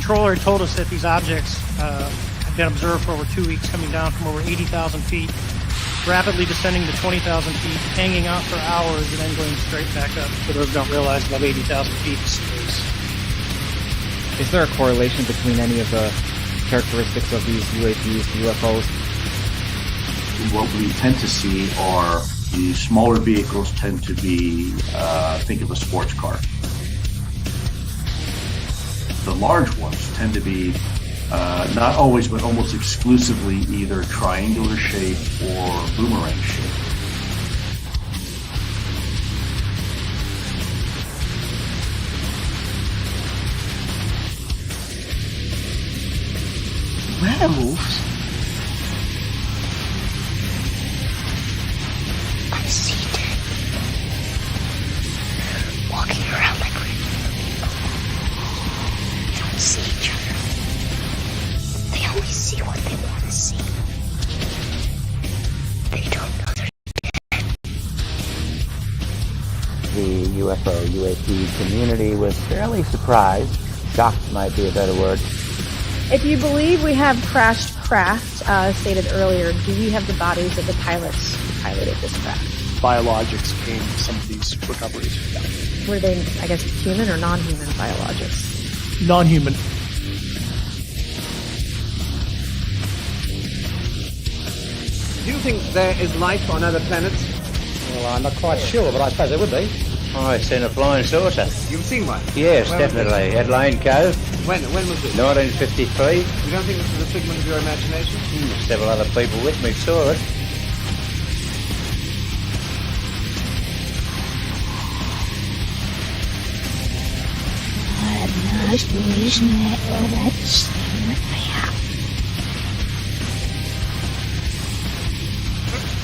controller had told us that these objects had been observed for over 2 weeks, coming down from over 80,000 feet, rapidly descending to 20,000 feet, hanging out for hours, and then going straight back up. For those who don't realize, above 80,000 feet is space. Is there a correlation between any of the characteristics of these UAPs, UFOs? What we tend to see are the smaller vehicles tend to be, think of a sports car. The large ones tend to be, not always, but almost exclusively either triangular shape or boomerang shape. Werewolves? I see dead people walking around like regular people. They don't see each other. They only see what they want to see. They don't know they're dead. The UFO, UAP community was fairly surprised. Shocked might be a better word. If you believe we have crashed craft, stated earlier, do we have the bodies of the pilots who piloted this craft? Biologics came from some of these recoveries. Yeah. Were they, I guess, human or non-human biologics? Non-human. Do you think there is life on other planets? Well, I'm not quite sure, but I suppose there would be. I've seen a flying saucer. You've seen one? Yes, Where definitely. At Lane Cove, When was it? 1953. You don't think this is a figment of your imagination? Several other people with me saw it.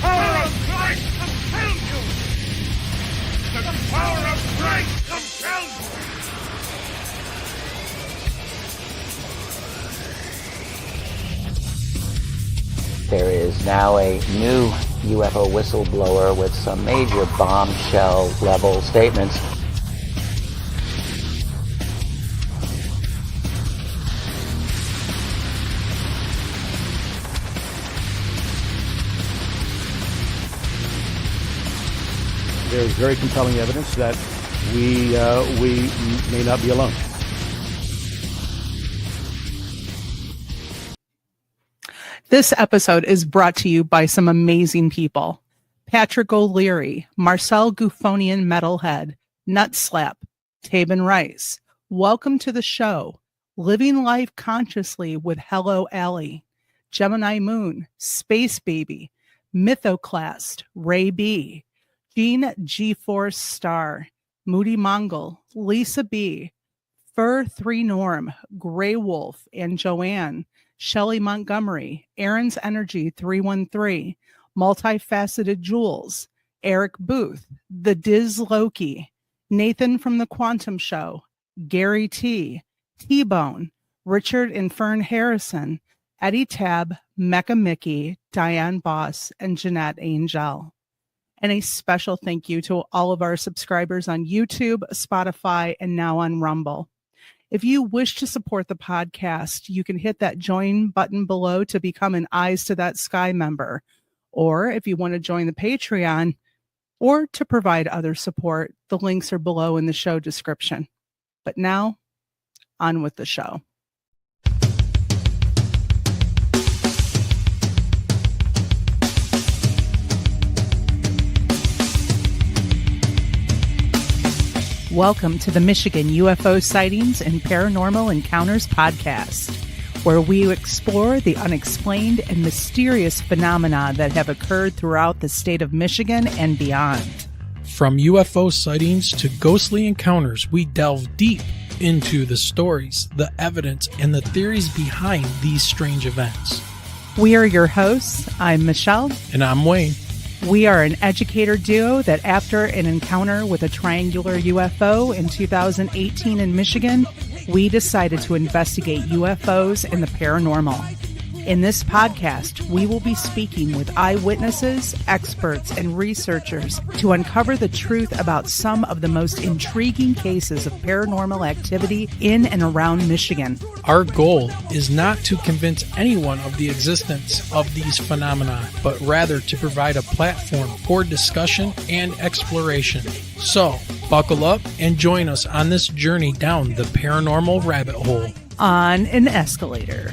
Power of Christ compels you! The power of Christ compels you! There is now a new UFO whistleblower with some major bombshell-level statements. There is very compelling evidence that we may not be alone. This episode is brought to you by some amazing people. Patrick O'Leary, Marcel Gouffonian Metalhead, Nutslap, Tabin Rice. Welcome to the show. Living Life Consciously with Hello Allie, Gemini Moon, Space Baby, Mythoclast, Ray B, Gene G-Force Star, Moody Mongol, Lisa B, Fur 3 Norm, Grey Wolf, and Joanne, Shelley Montgomery, Aaron's Energy 313, Multifaceted Jules, Eric Booth, The Diz Loki, Nathan from the Quantum Show, Gary T, T-Bone, Richard and Fern Harrison, Eddie Tab, Mecca Mickey, Diane Boss, and Jeanette Angel. And a special thank you to all of our subscribers on YouTube, Spotify, and now on Rumble. If you wish to support the podcast, you can hit that join button below to become an Eyes to That Sky member. Or if you want to join the Patreon or to provide other support, the links are below in the show description. But now, on with the show. Welcome to the Michigan UFO Sightings and Paranormal Encounters podcast, where we explore the unexplained and mysterious phenomena that have occurred throughout the state of Michigan and beyond. From UFO sightings to ghostly encounters, we delve deep into the stories, the evidence, and the theories behind these strange events. We are your hosts. I'm Michelle. And I'm Wayne. We are an educator duo that after an encounter with a triangular UFO in 2018 in Michigan, we decided to investigate UFOs and the paranormal. In this podcast, we will be speaking with eyewitnesses, experts, and researchers to uncover the truth about some of the most intriguing cases of paranormal activity in and around Michigan. Our goal is not to convince anyone of the existence of these phenomena, but rather to provide a platform for discussion and exploration. So, buckle up and join us on this journey down the paranormal rabbit hole. On an escalator.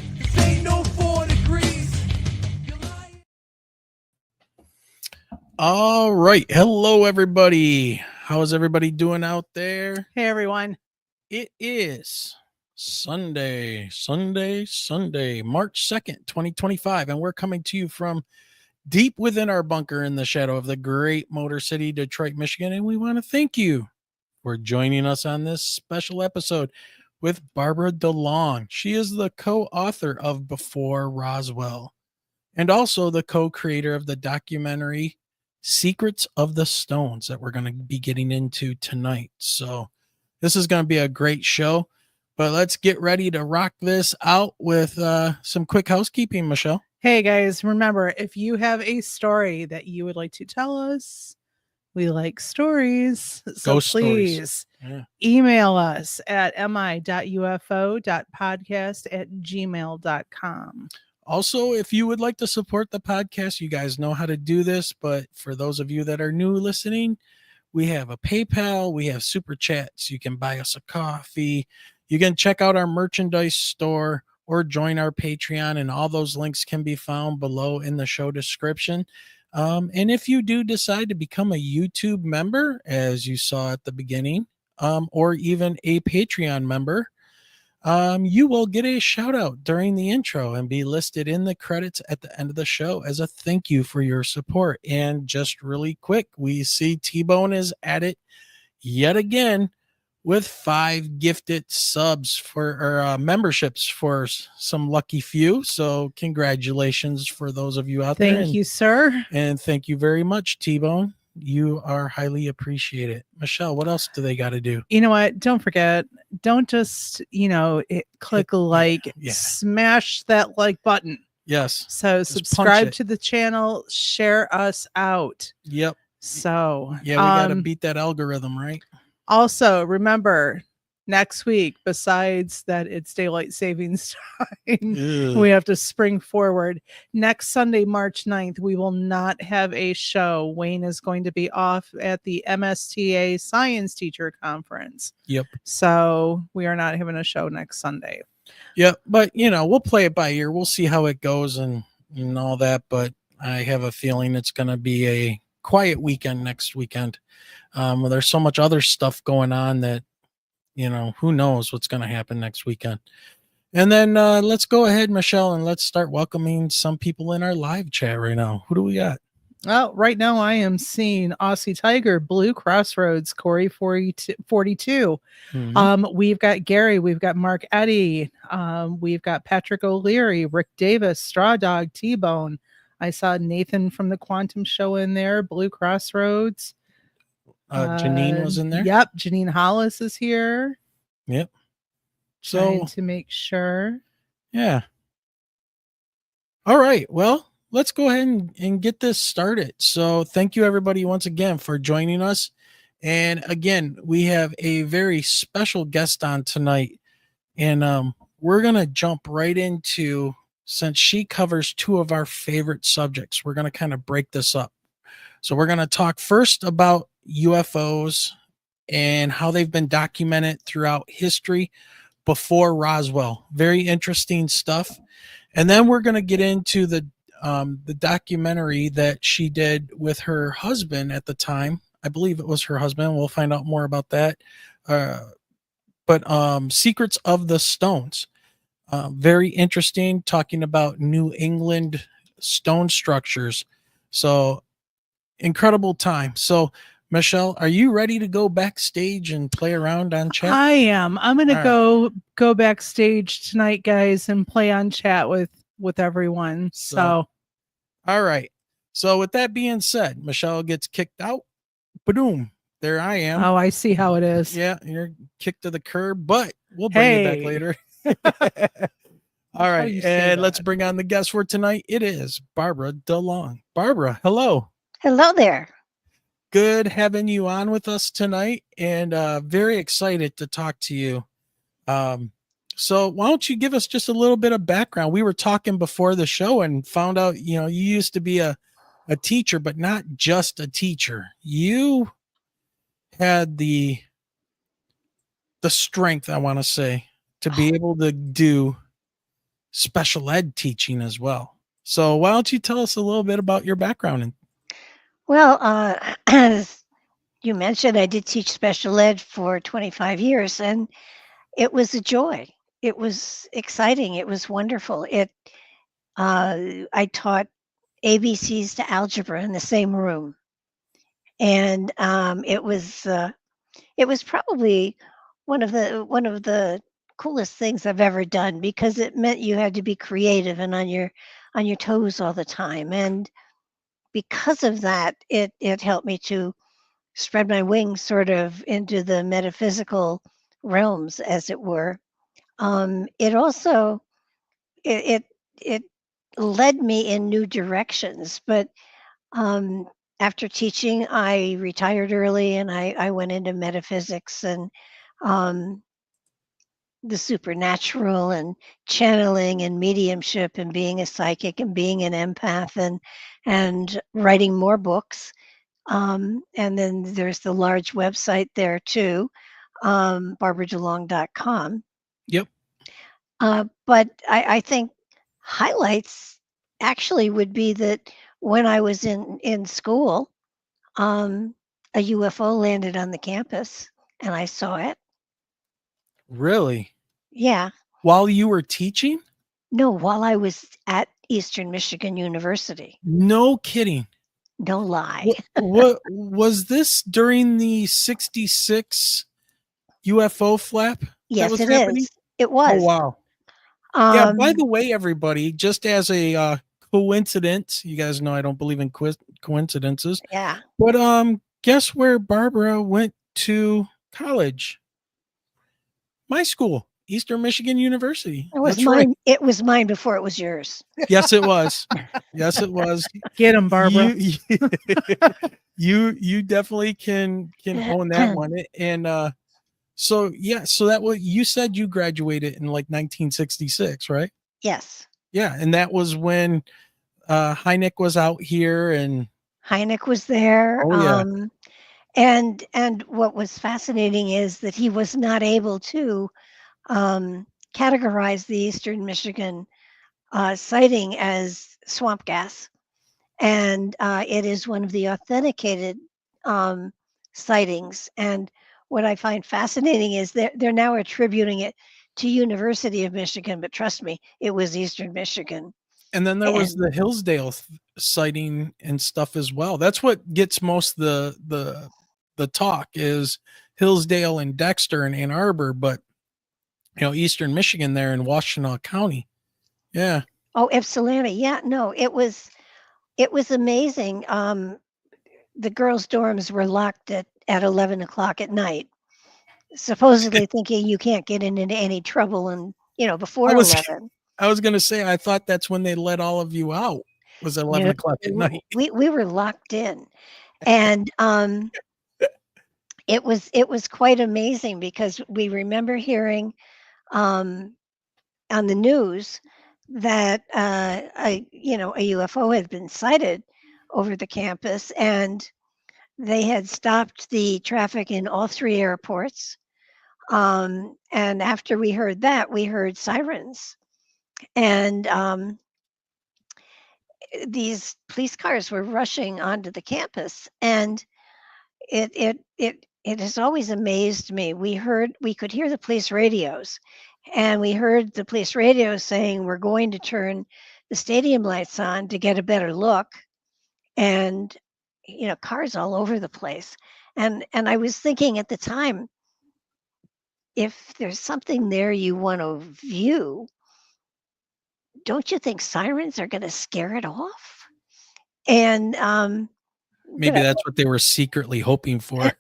All right. Hello, everybody. How is everybody doing out there? Hey, everyone. It is Sunday, March 2nd, 2025, and we're coming to you from deep within our bunker in the shadow of the great Motor City, Detroit, Michigan, and we want to thank you for joining us on this special episode with Barbara DeLong. She is the co-author of Before Roswell and also the co-creator of the documentary Secrets of the Stones that we're going to be getting into tonight. So this is going to be a great show, but let's get ready to rock this out with some quick housekeeping, Michelle. Hey guys, remember, if you have a story that you would like to tell us, we like stories. So Ghost please stories. Yeah. email us at mi.ufo.podcast@gmail.com. Also, if you would like to support the podcast, you guys know how to do this. But for those of you that are new listening, we have a PayPal, we have super chats. You can buy us a coffee. You can check out our merchandise store or join our Patreon, and all those links can be found below in the show description. And if you do decide to become a YouTube member, as you saw at the beginning, or even a Patreon member, you will get a shout out during the intro and be listed in the credits at the end of the show as a thank you for your support. And just really quick, we see T-Bone is at it yet again with 5 gifted subs or memberships for some lucky few. So congratulations for those of you out there. Thank you, sir. And thank you very much, T-Bone. You are highly appreciated. Michelle, what else do they got to do? You know what? Don't forget. Don't just, click like, smash that like button. Yes. So just subscribe to the channel, share us out. Yep. So yeah, we got to beat that algorithm, right? Also, remember, next week, besides that it's daylight savings time, we have to spring forward. Next Sunday, March 9th, we will not have a show. Wayne is going to be off at the MSTA Science Teacher Conference. Yep. So we are not having a show next Sunday. Yep. But, we'll play it by ear. We'll see how it goes and all that. But I have a feeling it's going to be a quiet weekend next weekend. There's so much other stuff going on that, who knows what's going to happen next weekend. And then let's go ahead, Michelle, and let's start welcoming some people in our live chat right now. Who do we got? Oh, right now I am seeing Aussie Tiger, Blue Crossroads, Corey 42. Mm-hmm. We've got Gary, we've got Mark Eddy, we've got Patrick O'Leary, Rick Davis, Straw Dog, T-Bone. I saw Nathan from the Quantum Show in there, Blue Crossroads. Janine was in there. Yep, Janine Hollis is here. Yep. So trying to make sure. Yeah. All right. Well, let's go ahead and get this started. So thank you everybody once again for joining us. And again, we have a very special guest on tonight. And we're gonna jump right into, since she covers 2 of our favorite subjects, we're gonna kind of break this up. So we're gonna talk first about UFOs and how they've been documented throughout history before Roswell. Very interesting stuff. And then we're going to get into the documentary that she did with her husband at the time. I believe it was her husband. We'll find out more about that. But Secrets of the Stones. Very interesting, talking about New England stone structures. So incredible time. So Michelle, are you ready to go backstage and play around on chat? I am. I'm going to go backstage tonight, guys, and play on chat with everyone. So, all right. So with that being said, Michelle gets kicked out. Boom. There I am. Oh, I see how it is. Yeah, you're kicked to the curb, but we'll bring you back later. All How right, you say and let's that. bring on the guest for tonight. It is Barbara DeLong. Barbara, hello. Hello there. Good having you on with us tonight, and very excited to talk to you. So why don't you give us just a little bit of background? We were talking before the show and found out, you used to be a teacher, but not just a teacher. You had the strength, I want to say, to be able to do special ed teaching as well. So why don't you tell us a little bit about your background? Well, as you mentioned, I did teach special ed for 25 years, and it was a joy. It was exciting. It was wonderful. I taught ABCs to algebra in the same room, and it was probably one of the coolest things I've ever done, because it meant you had to be creative and on your toes all the time. And because of that, it helped me to spread my wings sort of into the metaphysical realms, as it were. It also it it led me in new directions. But after teaching, I retired early, and I went into metaphysics and um, the supernatural and channeling and mediumship and being a psychic and being an empath and writing more books. And then there's the large website there too, barbaradelong.com. Yep. But I think highlights actually would be that when I was in school, a UFO landed on the campus, and I saw it. Really? Yeah. While you were teaching? No, while I was at Eastern Michigan University. No kidding. No lie. What was this during the 66 UFO flap? Yes, was it happening? is. It was. Oh, wow. Yeah, by the way, everybody, just as a coincidence, you guys know I don't believe in coincidences. Yeah. But guess where Barbara went to college? My school, Eastern Michigan University. It was That's mine. right. It was mine before it was yours. Yes, it was. Yes, it was. Get him, Barbara. You definitely can own that one. And so that what you said, you graduated in like 1966, right? Yes. Yeah, and that was when Hynek was out here, and Hynek was there. Oh, yeah. And what was fascinating is that he was not able to categorize the Eastern Michigan sighting as swamp gas. And it is one of the authenticated sightings. And what I find fascinating is they're now attributing it to University of Michigan, but trust me, it was Eastern Michigan. And then there was the Hillsdale sighting and stuff as well. That's what gets most the talk is Hillsdale and Dexter and Ann Arbor, but Eastern Michigan there in Washtenaw County. Yeah. Oh, Ypsilanti. Yeah, no, it was amazing. The girls' dorms were locked at 11 o'clock at night, supposedly thinking you can't get into any trouble and before 11. I was going to say, I thought that's when they let all of you out, was 11 o'clock at night. We were locked in. And it was quite amazing, because we remember hearing on the news that a UFO had been sighted over the campus, and they had stopped the traffic in all three airports. And after we heard that, we heard sirens. And these police cars were rushing onto the campus, and it has always amazed me. We could hear the police radios, and we heard the police radios saying, "We're going to turn the stadium lights on to get a better look," and cars all over the place. And I was thinking at the time, if there's something there you want to view, don't you think sirens are going to scare it off? And maybe that's what they were secretly hoping for.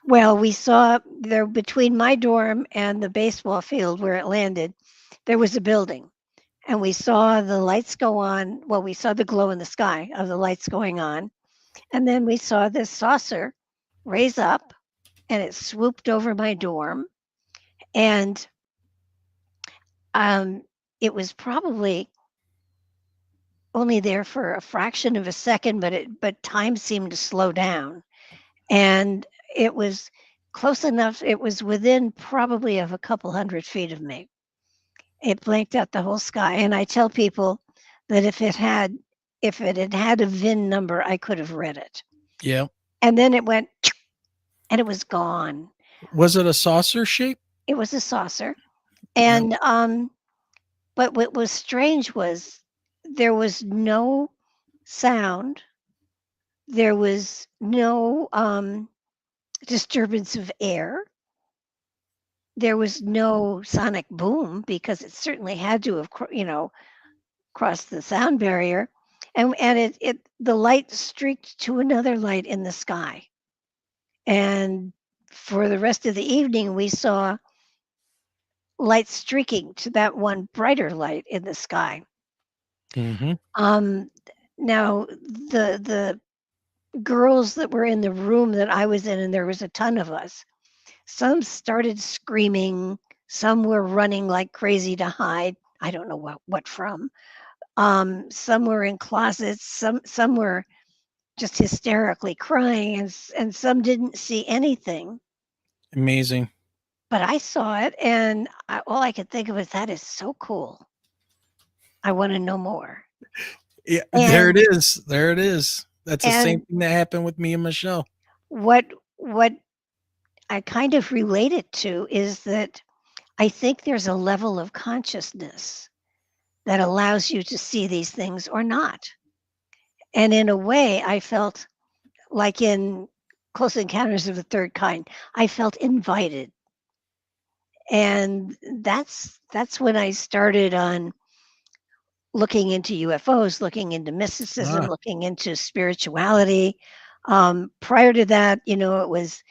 Well, we saw there between my dorm and the baseball field where it landed, there was a building. and we saw the lights go on. Well, we saw the glow in the sky of the lights going on. And then we saw this saucer raise up and it swooped over my dorm. And it was probably only there for a fraction of a second, but time seemed to slow down. And it was close enough. It was within probably of a couple 100 feet of me. It blanked out the whole sky. And I tell people that if it had had a VIN number, I could have read it. Yeah. And then it went and it was gone. Was it a saucer shape? It was a saucer. And but what was strange was there was no sound. There was no disturbance of air. There was no sonic boom because it certainly had to have, crossed the sound barrier. And the light streaked to another light in the sky. And for the rest of the evening, we saw lights streaking to that one brighter light in the sky. Mm-hmm. Now the girls that were in the room that I was in, and there was a ton of us, some started screaming, some were running like crazy to hide. I don't know what from. Some were in closets, some were just hysterically crying, and some didn't see anything. Amazing. But I saw it, and all I could think of was, that is so cool. I want to know more. Yeah, there it is. There it is. That's the same thing that happened with me and Michelle. What I kind of relate it to is that I think there's a level of consciousness that allows you to see these things or not. And in a way, I felt like in Close Encounters of the Third Kind, I felt invited. And that's when I started on looking into UFOs, looking into mysticism, looking into spirituality. Prior to that, it was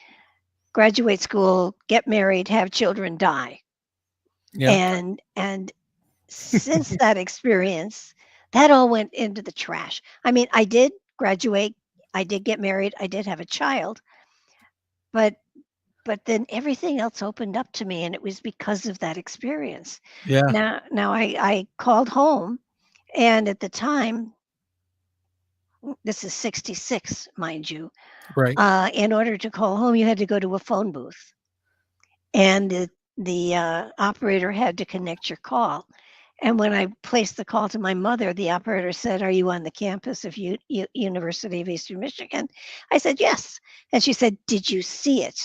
graduate school, get married, have children, die. Yeah. And since that experience, that all went into the trash. I mean, I did graduate, I did get married, I did have a child, but then everything else opened up to me, and it was because of that experience. Yeah. Now I called home, and at the time, this is 66, mind you. Right. In order to call home, you had to go to a phone booth, and the operator had to connect your call. And when I placed the call to my mother, the operator said, "Are you on the campus of University of Eastern Michigan?" I said, "Yes." And she said, "Did you see it?"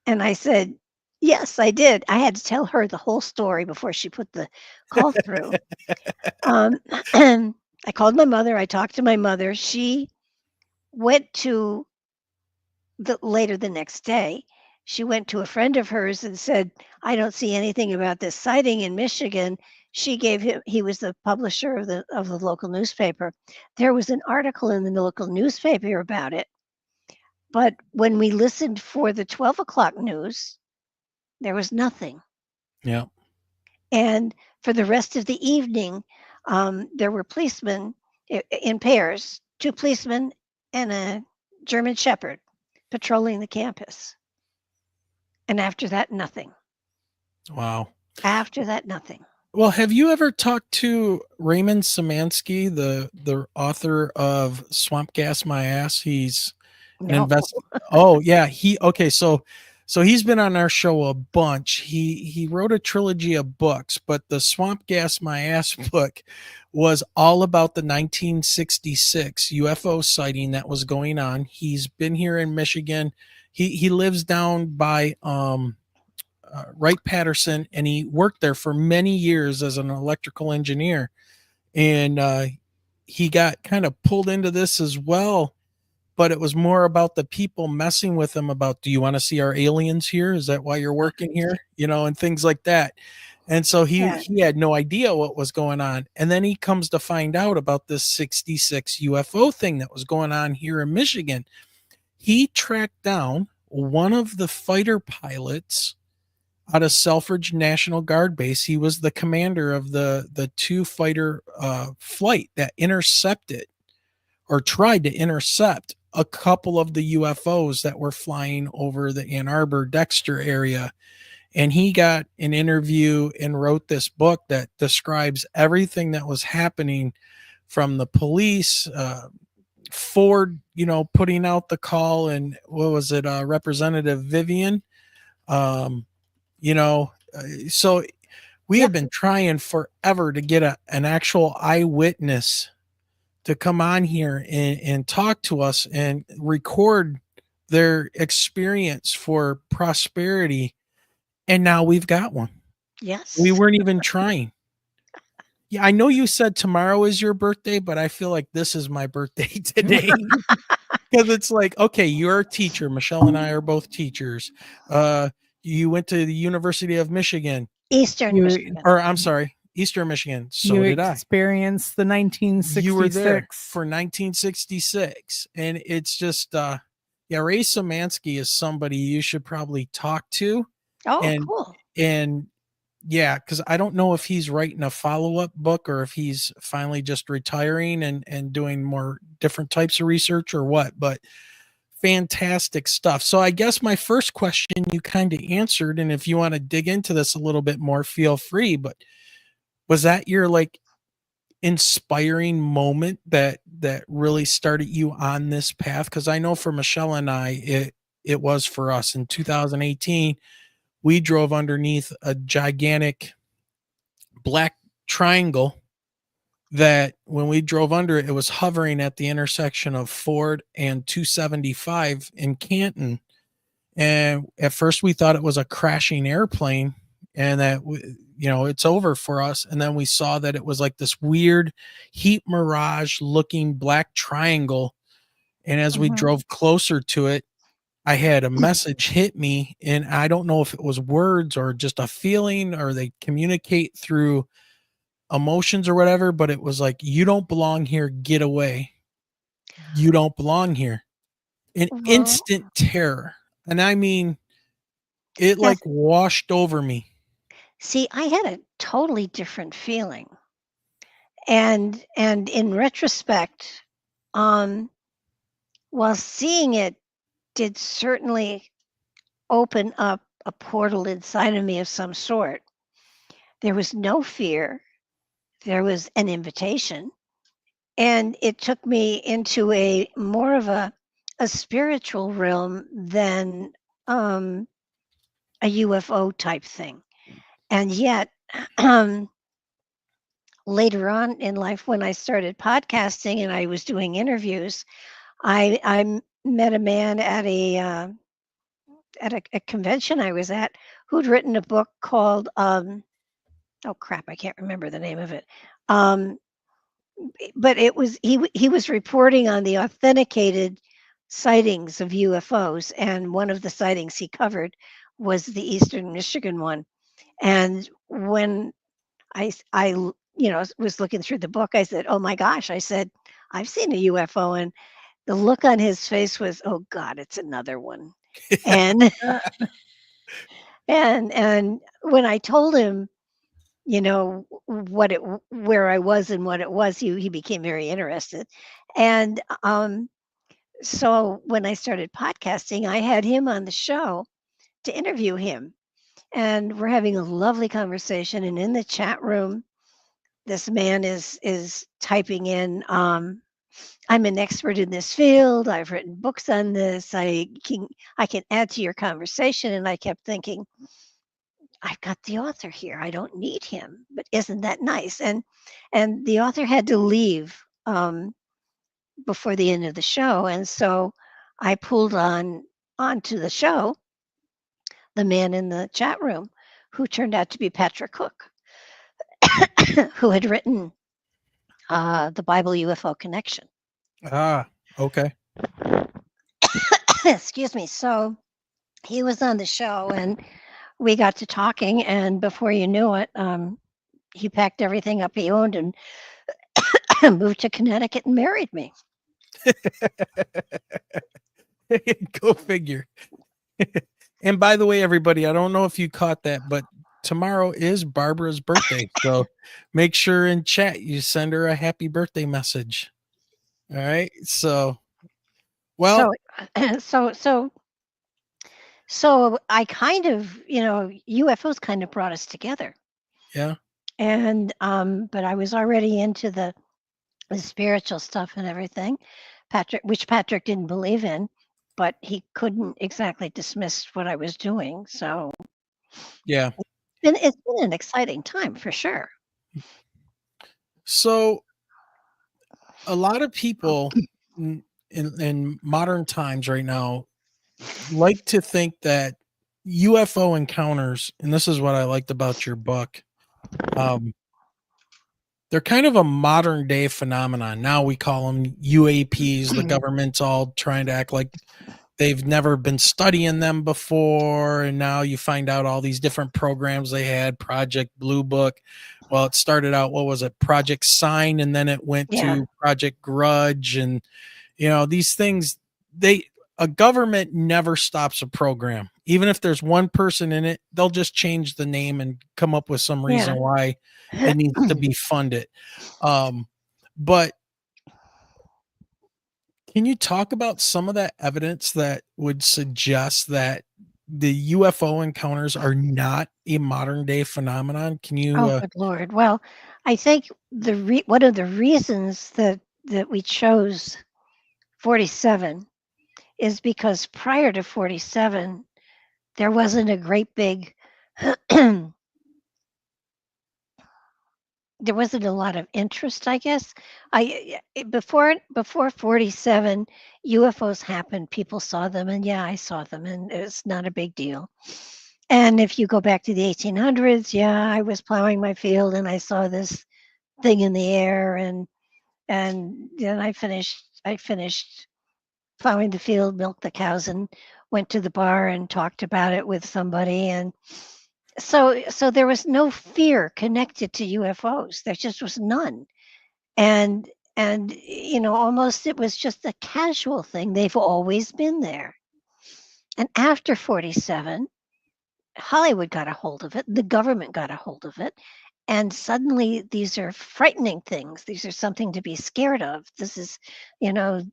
And I said, "Yes, I did." I had to tell her the whole story before she put the call through. And I called my mother. I talked to my mother. She went to later the next day. She went to a friend of hers and said, "I don't see anything about this sighting in Michigan." She gave him, he was the publisher of the local newspaper. There was an article in the local newspaper about it. But when we listened for the 12 o'clock news, there was nothing. Yeah. And for the rest of the evening, there were policemen in pairs, 2 policemen and a German Shepherd patrolling the campus. And after that, nothing. Wow. After that, nothing. Well, have you ever talked to Raymond Szymanski, the author of Swamp Gas My Ass? He's an investor. Oh, yeah. So he's been on our show a bunch. He wrote a trilogy of books, but the Swamp Gas My Ass book was all about the 1966 UFO sighting that was going on. He's been here in Michigan. He lives down by Wright-Patterson, and he worked there for many years as an electrical engineer. And he got kind of pulled into this as well, but it was more about the people messing with him about, do you want to see our aliens here? Is that why you're working here? And things like that. And so he had no idea what was going on. And then he comes to find out about this 66 UFO thing that was going on here in Michigan. He tracked down one of the fighter pilots out of Selfridge National Guard Base. He was the commander of the two fighter flight that intercepted or tried to intercept a couple of the UFOs that were flying over the Ann Arbor, Dexter area. And he got an interview and wrote this book that describes everything that was happening from the police, Ford, putting out the call, and what was it, Representative Vivian, so we have been trying forever to get an actual eyewitness to come on here and talk to us and record their experience for prosperity. And now we've got one. Yes. We weren't even trying. Yeah, I know you said tomorrow is your birthday, but I feel like this is my birthday today. Because it's like, okay, you're a teacher. Michelle and I are both teachers. You went to the University of Michigan. Eastern Michigan. Or I'm sorry, Eastern Michigan. So did I. Experienced the 1966. You were there for 1966. And it's just, Ray Szymanski is somebody you should probably talk to. Oh, cool. And yeah, because I don't know if he's writing a follow-up book or if he's finally just retiring and doing more different types of research or what, but fantastic stuff. So I guess my first question you kind of answered, and if you want to dig into this a little bit more, feel free, but was that your like inspiring moment that really started you on this path? Because I know for Michelle and I, it was for us in 2018. We drove underneath a gigantic black triangle that when we drove under it, it was hovering at the intersection of Ford and 275 in Canton. And at first we thought it was a crashing airplane and that, it's over for us. And then we saw that it was like this weird heat mirage looking black triangle. And as we drove closer to it, I had a message hit me, and I don't know if it was words or just a feeling or they communicate through emotions or whatever, but it was like, you don't belong here, get away. You don't belong here. An instant terror. And I mean, it like washed over me. See, I had a totally different feeling. And in retrospect, while seeing it did certainly open up a portal inside of me of some sort. There was no fear. There was an invitation. And it took me into a more of a spiritual realm than a UFO type thing. And yet, later on in life, when I started podcasting and I was doing interviews, I met a man at a convention I was at who'd written a book called oh crap, I can't remember the name of it. But it was he was reporting on the authenticated sightings of UFOs, and one of the sightings he covered was the Eastern Michigan one. And when I was looking through the book, I said, "Oh my gosh!" I said, "I've seen a UFO," and the look on his face was, "Oh God, it's another one." And and when I told him, where I was and what it was, he became very interested. And so when I started podcasting, I had him on the show to interview him, and we're having a lovely conversation. And in the chat room, this man is typing in, I'm an expert in this field. I've written books on this. I can add to your conversation. And I kept thinking, I've got the author here. I don't need him, but isn't that nice? And the author had to leave before the end of the show. And so I pulled onto the show the man in the chat room who turned out to be Patrick Cook, who had written the Bible UFO Connection. Ah, okay. Excuse me. So he was on the show and we got to talking, and before you knew it, he packed everything up he owned and moved to Connecticut and married me. Go figure. And by the way, everybody, I don't know if you caught that, but tomorrow is Barbara's birthday. So make sure in chat you send her a happy birthday message. All right. So, well, so I kind of, UFOs kind of brought us together. yeah. And but I was already into the spiritual stuff and everything. Which Patrick didn't believe in, but he couldn't exactly dismiss what I was doing. So yeah. it's been an exciting time for sure. So a lot of people in modern times right now like to think that UFO encounters, and this is what I liked about your book, they're kind of a modern day phenomenon. Now we call them UAPs. The government's all trying to act like they've never been studying them before. And now you find out all these different programs they had, Project Blue Book. Well, it started out, what was it? Project Sign. And then it went to Project Grudge. And, these things, a government never stops a program. Even if there's one person in it, they'll just change the name and come up with some reason why it needs to be funded. But can you talk about some of that evidence that would suggest that the UFO encounters are not a modern day phenomenon? Can you? Oh, good Lord. Well, I think one of the reasons that we chose 47 is because prior to 47, there wasn't a great big there wasn't a lot of interest, I guess. Before 47, UFOs happened. People saw them, and I saw them, and it's not a big deal. And if you go back to the 1800s, I was plowing my field, and I saw this thing in the air, and then I finished plowing the field, milked the cows, and went to the bar and talked about it with somebody, and so there was no fear connected to UFOs. There just was none. And almost it was just a casual thing. They've always been there. And after 47, Hollywood got a hold of it, the government got a hold of it, and suddenly these are frightening things. These are something to be scared of. This is,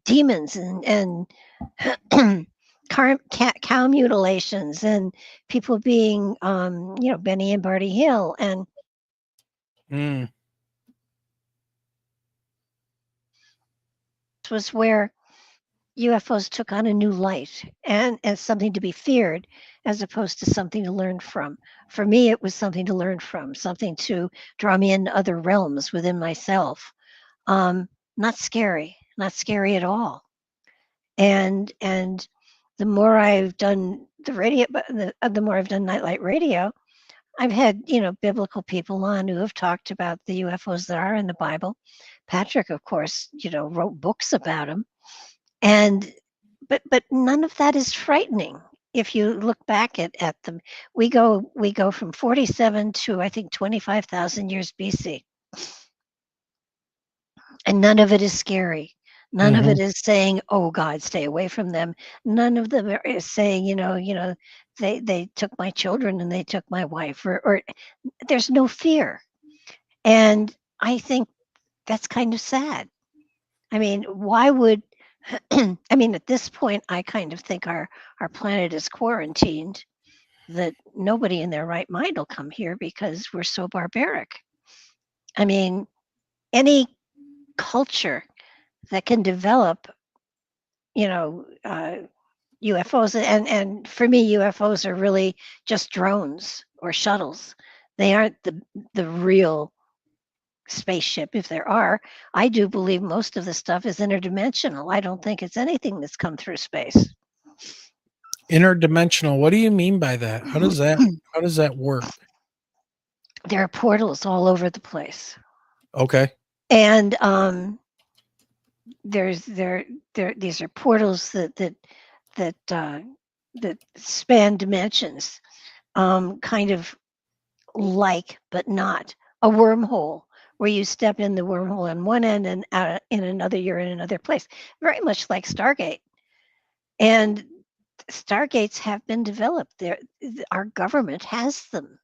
demons and cow mutilations and people being, Benny and Barty Hill. And this was where UFOs took on a new light and as something to be feared as opposed to something to learn from. For me, it was something to learn from, something to draw me into other realms within myself. Not scary at all. And the more I've done the radio, the more I've done Nightlight Radio, I've had, biblical people on who have talked about the UFOs that are in the Bible. Patrick, of course, wrote books about them. And but none of that is frightening. If you look back at them, we go from 47 to I think 25,000 years BC. And none of it is scary. None of it is saying, "Oh God, stay away from them." None of them is saying, they took my children and they took my wife, or there's no fear. And I think that's kind of sad. I mean, why would at this point, I kind of think our planet is quarantined, that nobody in their right mind will come here because we're so barbaric. I mean, any culture that can develop, UFOs, and for me, UFOs are really just drones or shuttles. They aren't the real spaceship, if there are. I do believe most of the stuff is interdimensional. I don't think it's anything that's come through space. Interdimensional. What do you mean by that? How does that work? There are portals all over the place. Okay. And these are portals that span dimensions, kind of like, but not a wormhole, where you step in the wormhole on one end and out in another, you're in another place, very much like Stargate. And Stargates have been developed. Our government has them.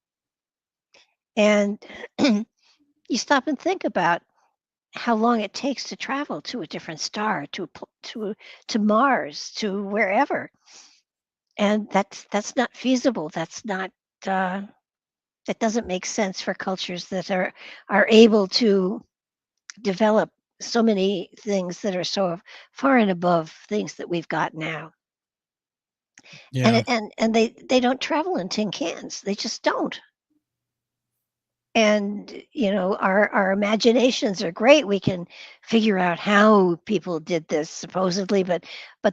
And you stop and think about how long it takes to travel to a different star, to Mars, to wherever. And that's not feasible. That's not that doesn't make sense for cultures that are able to develop so many things that are so far and above things that we've got now. Yeah. And they don't travel in tin cans. They just don't. And our imaginations are great. We can figure out how people did this supposedly, but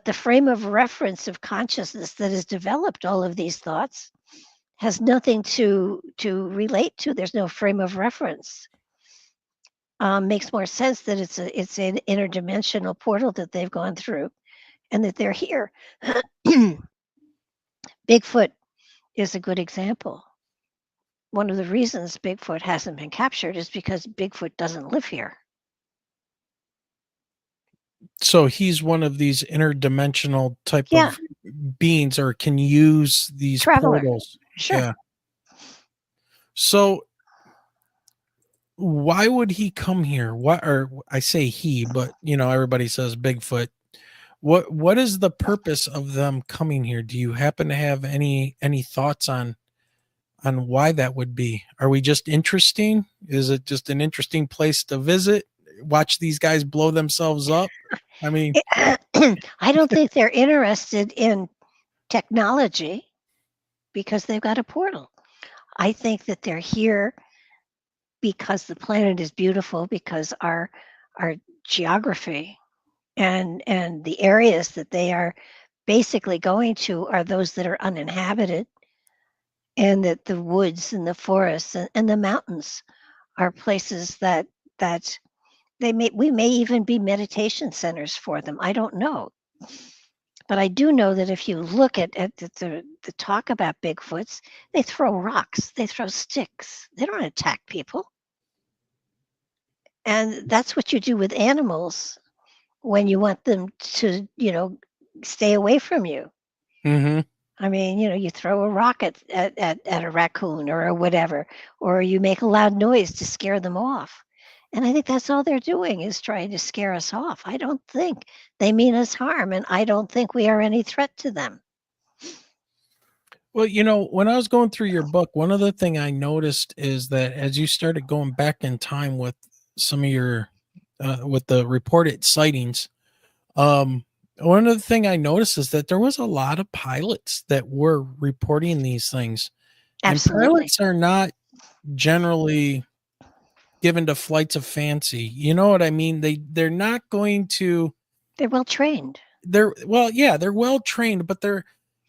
the frame of reference of consciousness that has developed all of these thoughts has nothing to relate to. There's no frame of reference. Makes more sense that it's an interdimensional portal that they've gone through, and that they're here. Bigfoot is a good example. One of the reasons Bigfoot hasn't been captured is because Bigfoot doesn't live here. So he's one of these interdimensional type of beings, or can use these Traveler. portals. Sure. Yeah. So why would he come here? Or I say he, but everybody says Bigfoot. What is the purpose of them coming here? Do you happen to have any thoughts on why that would be? Are we just interesting? Is it just an interesting place to visit? Watch these guys blow themselves up? I mean, I don't think they're interested in technology because they've got a portal. I think that they're here because the planet is beautiful, because our geography and the areas that they are basically going to are those that are uninhabited, and that the woods and the forests and the mountains are places that we may even be meditation centers for them. I don't know. But I do know that if you look at the talk about Bigfoots, they throw rocks, they throw sticks. They don't attack people. And that's what you do with animals when you want them to, stay away from you. Mm-hmm. I mean, you throw a rock at a raccoon or whatever, or you make a loud noise to scare them off. And I think that's all they're doing, is trying to scare us off. I don't think they mean us harm, and I don't think we are any threat to them. Well, when I was going through your book, one other thing I noticed is that as you started going back in time with some of your, with the reported sightings, one other thing I noticed is that there was a lot of pilots that were reporting these things. Absolutely. And pilots are not generally given to flights of fancy. You know what I mean? They're not going to. They're well trained. They're well trained, but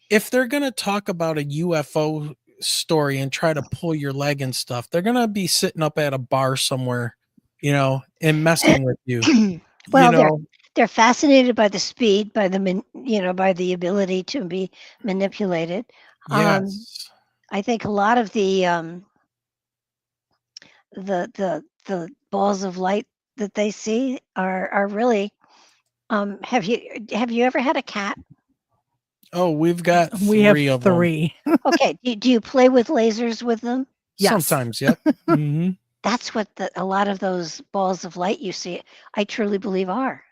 if they're going to talk about a UFO story and try to pull your leg and stuff, they're going to be sitting up at a bar somewhere, and messing with you. Well, they're fascinated by the speed, by by the ability to be manipulated. Yes. I think a lot of the balls of light that they see are really. Have you ever had a cat? Oh, we have three of them. Okay. Do you play with lasers with them? Yes. Sometimes, yep. Mm-hmm. That's what a lot of those balls of light you see, I truly believe, are.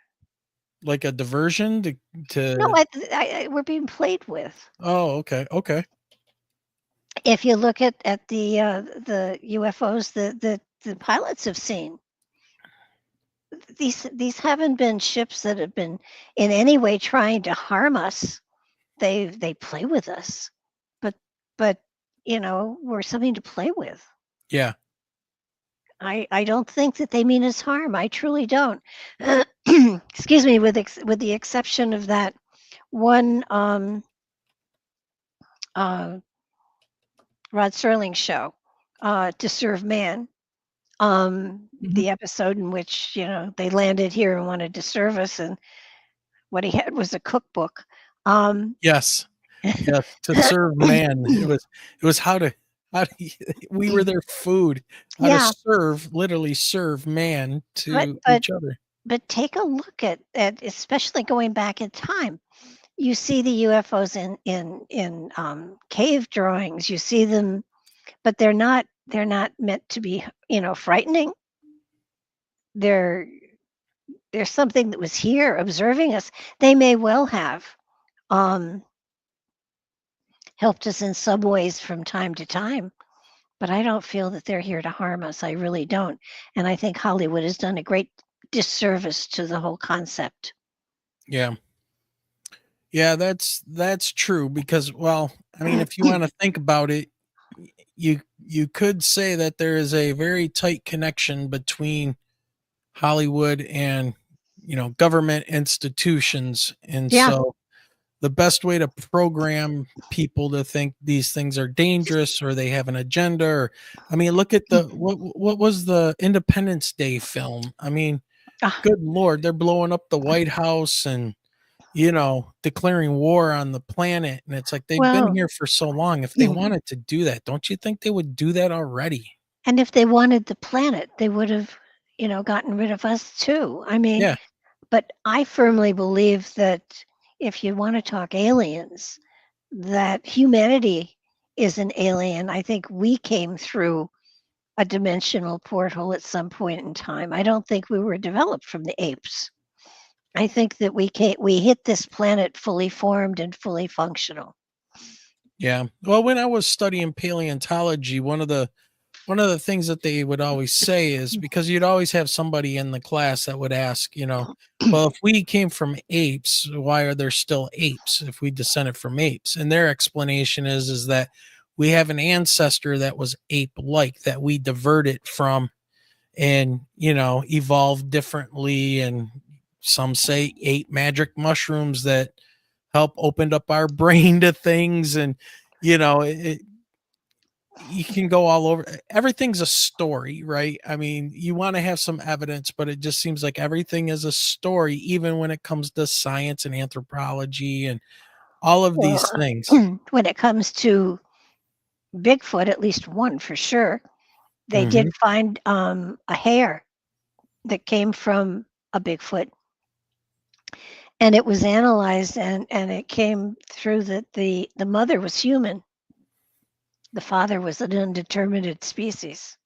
Like a diversion to. No, we're being played with. Oh, okay. Okay. If you look at the UFOs that the pilots have seen, these haven't been ships that have been in any way trying to harm us. They play with us, but we're something to play with. Yeah. I don't think that they mean us harm. I truly don't. Excuse me, with the exception of that one Rod Serling show, To Serve Man. The episode in which they landed here and wanted to serve us, and what he had was a cookbook. Yes. Yeah. To serve man. It was how to we were their food. How to literally serve man to each other. But take a look at especially going back in time. you see the UFOs in cave drawings. You see them, but they're not meant to be, frightening. They're There's something that was here observing us. They may well have helped us in some ways from time to time, but I don't feel that they're here to harm us. I really don't. And I think Hollywood has done a great disservice to the whole concept. Yeah. Yeah, that's true because, well, I mean, if you want to think about it, you could say that there is a very tight connection between Hollywood and, government institutions. And Yeah. so the best way to program people to think these things are dangerous or they have an agenda, or, I mean, look at what was the Independence Day film? I mean, good Lord, they're blowing up the White House and, declaring war on the planet. And it's like, they've been Well, here for so long. If they wanted to do that, don't you think they would do that already? and if they wanted the planet, they would have, gotten rid of us too. I mean, Yeah. but I firmly believe that if you want to talk aliens, that humanity is an alien. I think we came through a dimensional portal at some point in time. I don't think we were developed from the apes. I think that we hit this planet fully formed and fully functional. Yeah. Well, when I was studying paleontology, one of the things that they would always say is, because you'd always have somebody in the class that would ask, well, if we came from apes, why are there still apes if we descended from apes? And their explanation is that we have an ancestor that was ape-like that we diverted from and, evolved differently. And some say ate magic mushrooms that help opened up our brain to things. And, you can go all over. Everything's a story, right? I mean, you want to have some evidence, but it just seems like everything is a story, even when it comes to science and anthropology and all of these things. When it comes to Bigfoot, at least one for sure, they did find a hair that came from a Bigfoot, and it was analyzed, and it came through that the mother was human. The father was an undetermined species.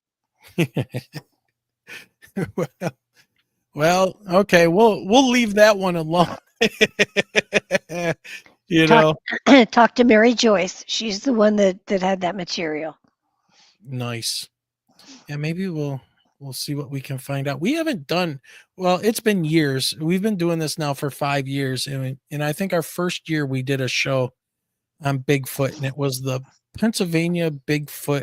Well, okay, we'll leave that one alone. Talk to Mary Joyce. She's the one that had that material. Nice. Yeah, maybe we'll see what we can find out. We haven't done, well, it's been years. We've been doing this now for 5 years, and I think our first year we did a show on Bigfoot, and it was the Pennsylvania Bigfoot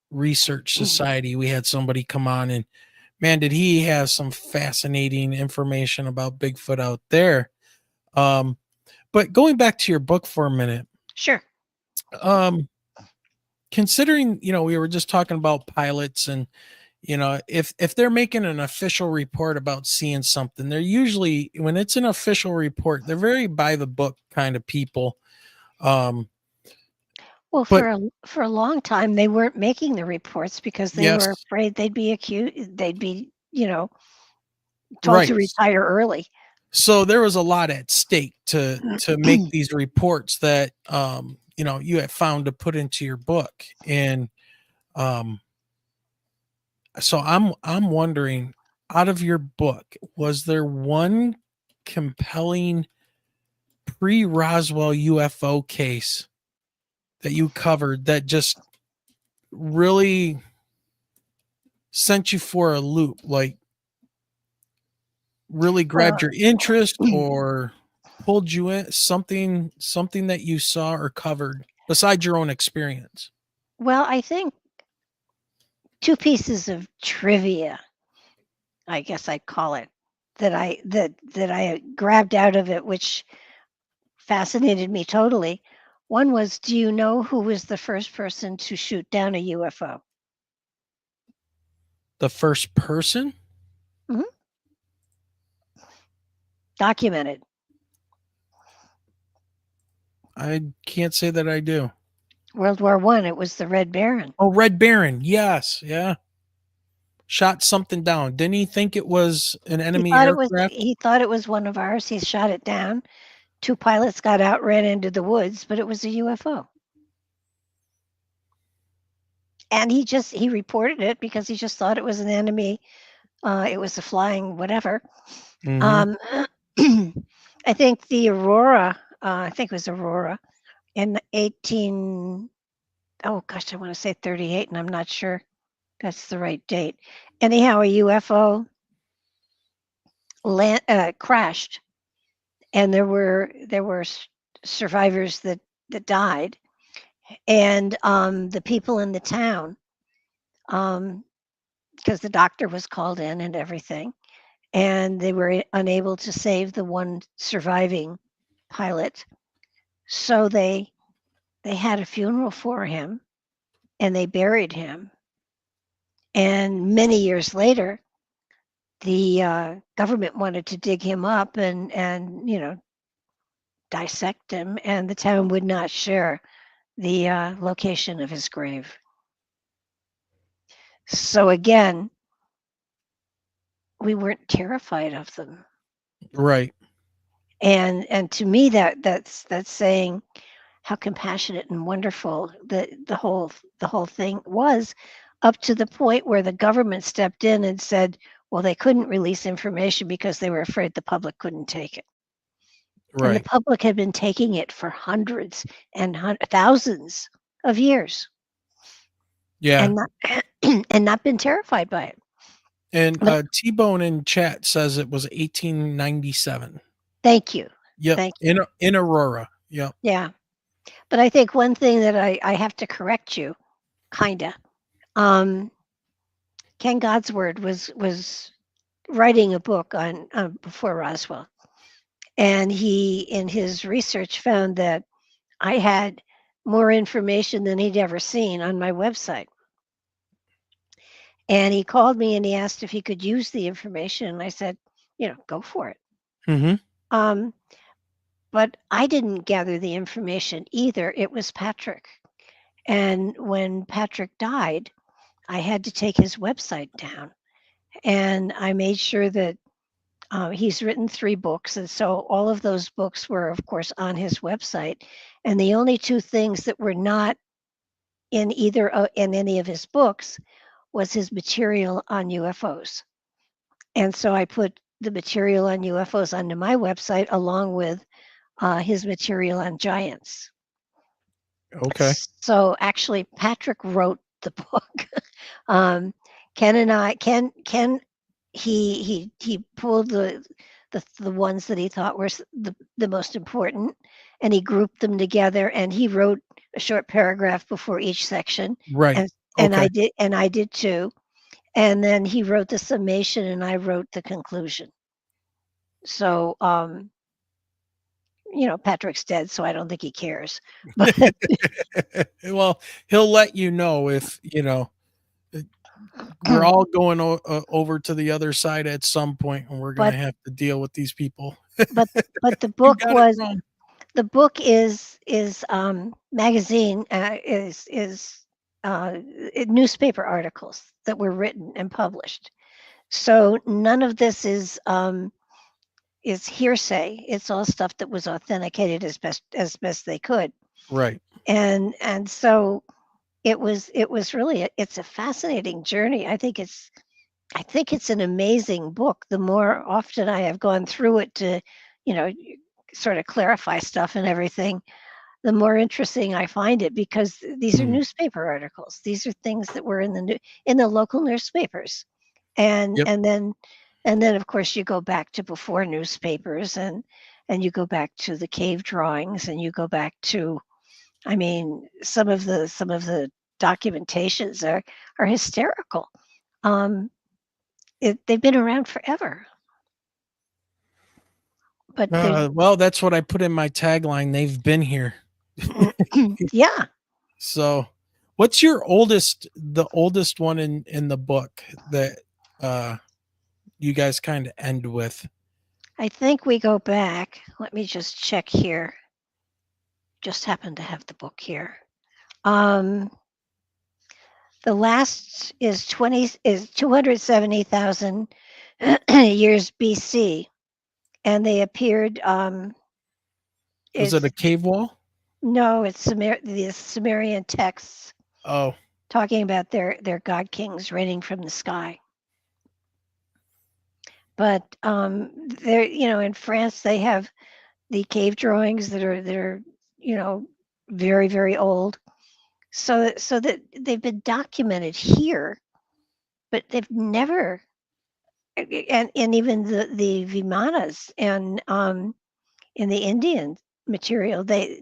Research Society. We had somebody come on, and man, did he have some fascinating information about Bigfoot out there. But going back to your book for a minute. Sure. Considering, we were just talking about pilots, and, if they're making an official report about seeing something, they're usually, when it's an official report, they're very by the book kind of people. Well, for a long time, they weren't making the reports because they were afraid they'd be accused. They'd be, told to retire early. So there was a lot at stake to make these reports that you had found to put into your book, and so I'm wondering, out of your book, was there one compelling pre-Roswell UFO case that you covered that just really sent you for a loop, like really grabbed your interest or pulled you in, something that you saw or covered besides your own experience? Well, I think 2 pieces of trivia, I guess I'd call it, that I grabbed out of it, which fascinated me totally. One was, do you know who was the first person to shoot down a UFO? The first person? Mm-hmm. Documented. I can't say that I do. World War I, it was the Red Baron. Oh, Red Baron. Yes. Yeah. Shot something down. Didn't he think it was an enemy aircraft? He thought it was one of ours. He shot it down. 2 pilots got out, ran into the woods, but it was a UFO. And he reported it because he just thought it was an enemy. It was a flying whatever. Mhm. I think the Aurora, I think it was Aurora in 18, oh gosh, I want to say 38, and I'm not sure that's the right date. Anyhow, a UFO crashed, and there were survivors that died, and the people in the town, because the doctor was called in and everything, and they were unable to save the one surviving pilot, so they had a funeral for him, and they buried him. And many years later, the government wanted to dig him up and dissect him, and the town would not share the location of his grave. So again, we weren't terrified of them. Right. And to me, that's saying how compassionate and wonderful the whole thing was, up to the point where the government stepped in and said, well, they couldn't release information because they were afraid the public couldn't take it. And the Right. public had been taking it for hundreds and thousands of years, Yeah. and not and not been terrified by it. And But T-Bone in chat says it was 1897. thank you. Yep. Thank you. In Aurora. Yep. Yeah. But I think one thing that I have to correct you, kinda. Ken Godsword was writing a book on before Roswell, and he, in his research, found that I had more information than he'd ever seen on my website. And he called me and he asked if he could use the information, and I said, go for it. Mm-hmm. But I didn't gather the information either. It was Patrick. And when Patrick died, I had to take his website down. And I made sure that he's written 3 books. And so all of those books were, of course, on his website. And the only 2 things that were not in in any of his books was his material on UFOs. And so I put the material on UFOs onto my website, along with his material on giants. Okay. So actually, Patrick wrote the book. Ken and I, he pulled the ones that he thought were the most important, and he grouped them together, and he wrote a short paragraph before each section. Right. And Okay. I did too. And then he wrote the summation, and I wrote the conclusion. So, Patrick's dead, so I don't think he cares. But Well, he'll let you know if, we're all going over to the other side at some point, and we're going to have to deal with these people. but the book is magazine, is newspaper articles that were written and published. So none of this is hearsay. It's all stuff that was authenticated as best they could. Right. And so it was really it's a fascinating journey. I think it's an amazing book. The more often I have gone through it to, sort of clarify stuff and everything, the more interesting I find it, because these are newspaper articles. These are things that were in the local newspapers. And then of course you go back to before newspapers, and you go back to the cave drawings, and you go back to, I mean, some of the documentations are hysterical. They've been around forever. But well, that's what I put in my tagline. They've been here. Yeah. So what's the oldest one in the book that you guys kind of end with? I think we go back. Let me just check here. Just happen to have the book here. The last is 270,000 years BC, and they appeared Was it a cave wall? No, it's the Sumerian texts Oh, talking about their god kings reigning from the sky. But there, in France they have the cave drawings that are very, very old. So that they've been documented here, but they've never, and even the Vimanas and in the Indian material, the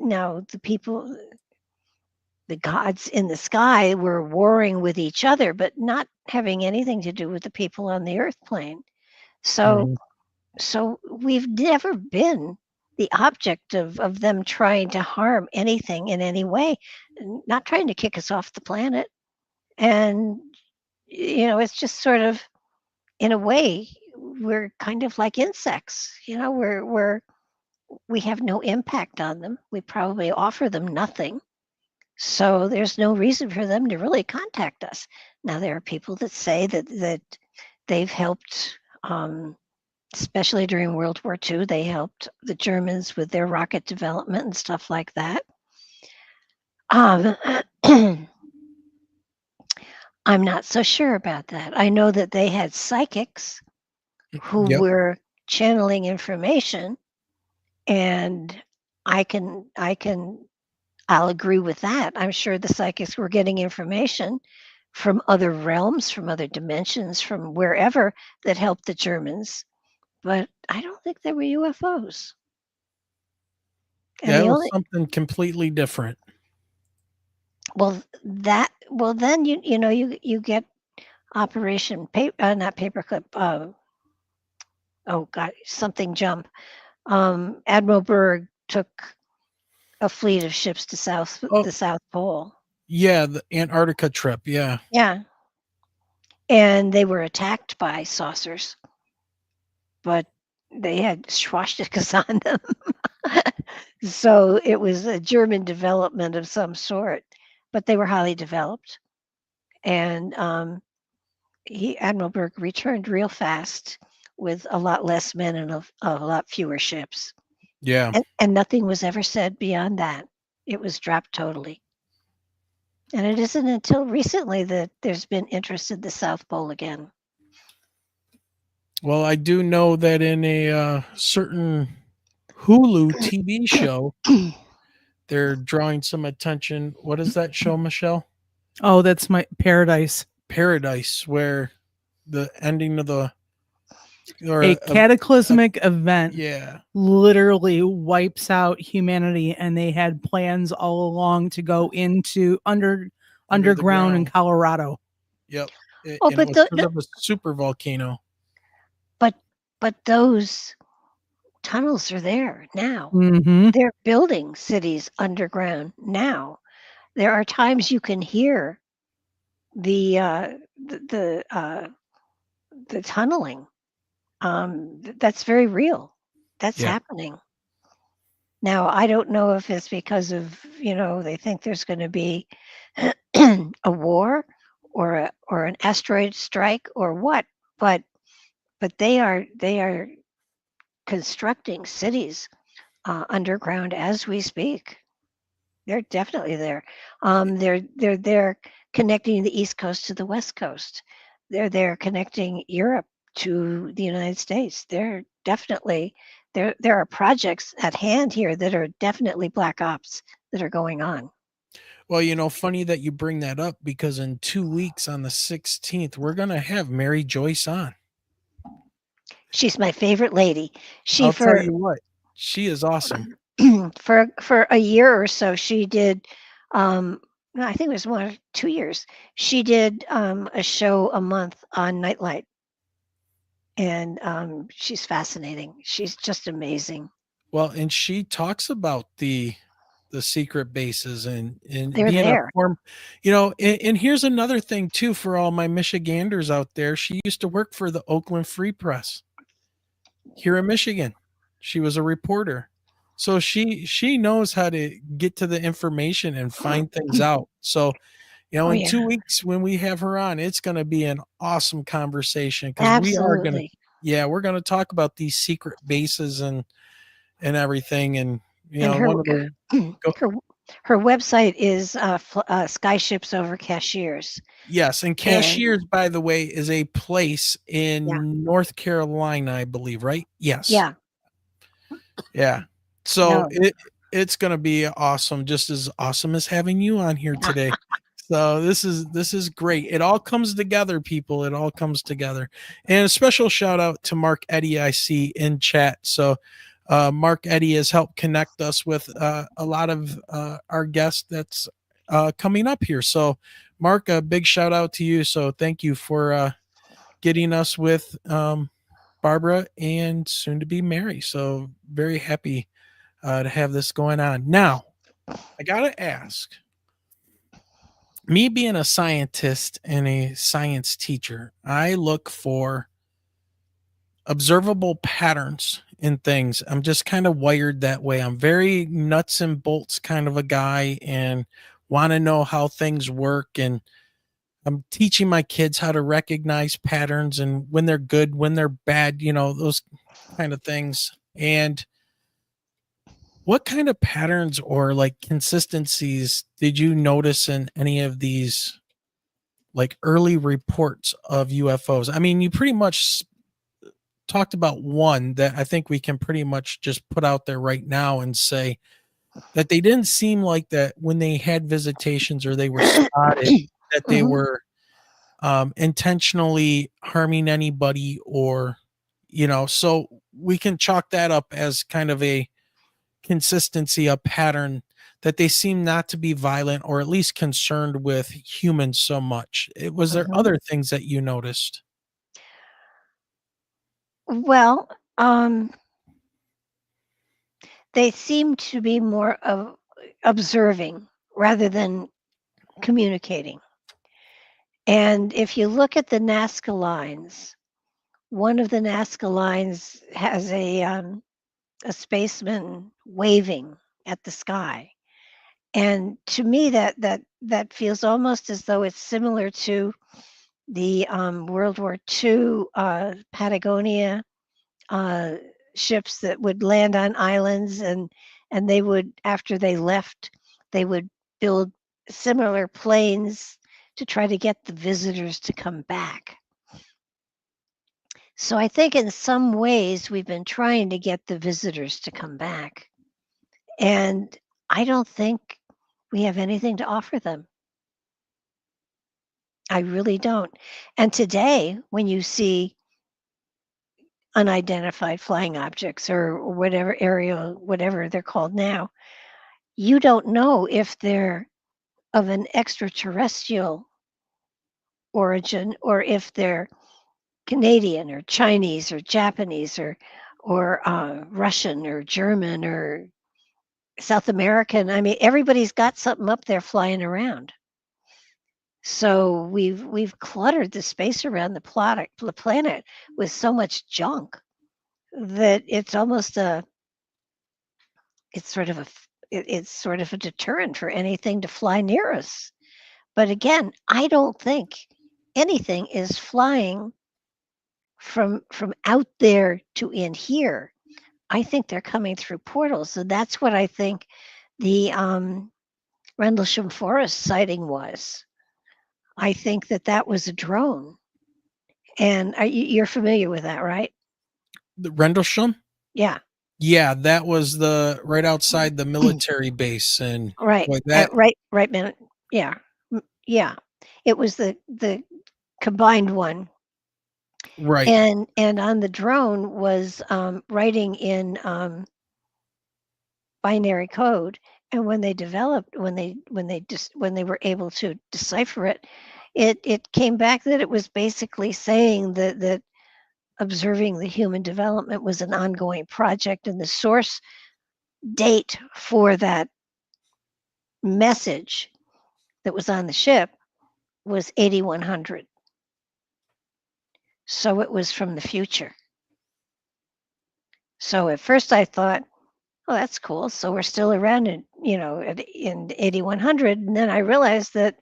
gods in the sky were warring with each other, but not having anything to do with the people on the earth plane. So we've never been the object of them trying to harm anything in any way, not trying to kick us off the planet. And, it's just sort of, in a way, we're kind of like insects, we have no impact on them. We probably offer them nothing. So there's no reason for them to really contact us. Now, there are people that say that they've helped, especially during World War II, they helped the Germans with their rocket development and stuff like that. I'm not so sure about that. I know that they had psychics who were channeling information, and I'll agree with that. I'm sure the psychics were getting information from other realms, from other dimensions, from wherever, that helped the Germans. But I don't think they were UFOs. And it was something completely different. Then you get Operation not Paperclip. Oh God, something jump. Admiral Byrd took a fleet of ships to the South Pole. Yeah, the Antarctica trip. Yeah. Yeah. And they were attacked by saucers, but they had swastikas on them. So it was a German development of some sort, but they were highly developed. And Admiral Byrd returned real fast with a lot less men and a lot fewer ships. Yeah. And nothing was ever said beyond that. It was dropped totally. And it isn't until recently that there's been interest in the South Pole again. Well, I do know that in a certain Hulu TV show, they're drawing some attention. What is that show, Michelle? Oh, that's my Paradise. Paradise, where the ending of a cataclysmic event yeah, literally wipes out humanity, and they had plans all along to go into underground in Colorado. Yep. It but was because of a super volcano. But those tunnels are there now. Mm-hmm. They're building cities underground now. There are times you can hear the tunneling. That's very real. That's happening. Now, I don't know if it's because of, they think there's going to be a war or an asteroid strike or what, but they are constructing cities underground as we speak. They're definitely there. They're there connecting the East Coast to the West Coast. They're there connecting Europe to the United States. They're definitely there are projects at hand here that are definitely black ops that are going on. Well, funny that you bring that up, because in 2 weeks on the 16th, we're going to have Mary Joyce on. She's my favorite lady. I'll tell you what, she is awesome. For a year or so, she did, I think it was 1 or 2 years, she did a show a month on Nightlight. And she's fascinating. She's just amazing. Well, and she talks about the secret bases and they're being there. And here's another thing too, for all my Michiganders out there. She used to work for the Oakland Free Press here in Michigan. She was a reporter. So she knows how to get to the information and find things out. So, in 2 weeks when we have her on, it's going to be an awesome conversation, because we're going to talk about these secret bases and everything. And, You And know, her one of the go, her website is Skyships Over Cashiers. yes, and And Cashiers, by the way, is a place in yeah, North Carolina, I believe, right? Yes. yeah, Yeah. So no, it's going to be awesome, just as awesome as having you on here today. So this is great. It all comes together, people. It all comes together. And a special shout out to Mark Eddy, I see in chat. So Mark Eddy has helped connect us with a lot of our guests that's coming up here. So Mark, a big shout out to you. So thank you for getting us with Barbara and soon to be Mary. So very happy to have this going on. Now, I got to ask, me being a scientist and a science teacher, I look for observable patterns in things. I'm just kind of wired that way. I'm very nuts and bolts kind of a guy and want to know how things work. And I'm teaching my kids how to recognize patterns and when they're good, when they're bad, you know, those kind of things. And what kind of patterns or like consistencies did you notice in any of these like early reports of UFOs? I mean, you pretty much talked about one that I think we can pretty much just put out there right now and say that they didn't seem like that when they had visitations or they were spotted that they were intentionally harming anybody or, you know, so we can chalk that up as kind of a consistency, a pattern that they seem not to be violent or at least concerned with humans so much. Was there other things that you noticed? Well, they seem to be more of observing rather than communicating. And if you look at the Nazca lines, one of the Nazca lines has a spaceman waving at the sky. And to me, that feels almost as though it's similar to the World War II Patagonia ships that would land on islands, and they would, after they left, they would build similar planes to try to get the visitors to come back. So I think in some ways we've been trying to get the visitors to come back. And I don't think we have anything to offer them. I really don't. And today, when you see unidentified flying objects or whatever aerial, whatever they're called now, you don't know if they're of an extraterrestrial origin or if they're Canadian or Chinese or Japanese or Russian or German or South American. I mean, everybody's got something up there flying around. So we've cluttered the space around the planet with so much junk that it's almost it's sort of a deterrent for anything to fly near us. But again, I don't think anything is flying from out there to in here. I think they're coming through portals. So that's what I think the Rendlesham Forest sighting was. I think that was a drone. And you're familiar with that, right? The Rendlesham? Yeah. Yeah, that was the right outside the military base, and right, boy, that right minute. Yeah, yeah. It was the combined one. Right. And on the drone was writing in binary code. And when they developed, when they were able to decipher it, it came back that it was basically saying that observing the human development was an ongoing project, and the source date for that message that was on the ship was 8100. So it was from the future. So at first I thought, oh, that's cool. So we're still around in 8100. And then I realized that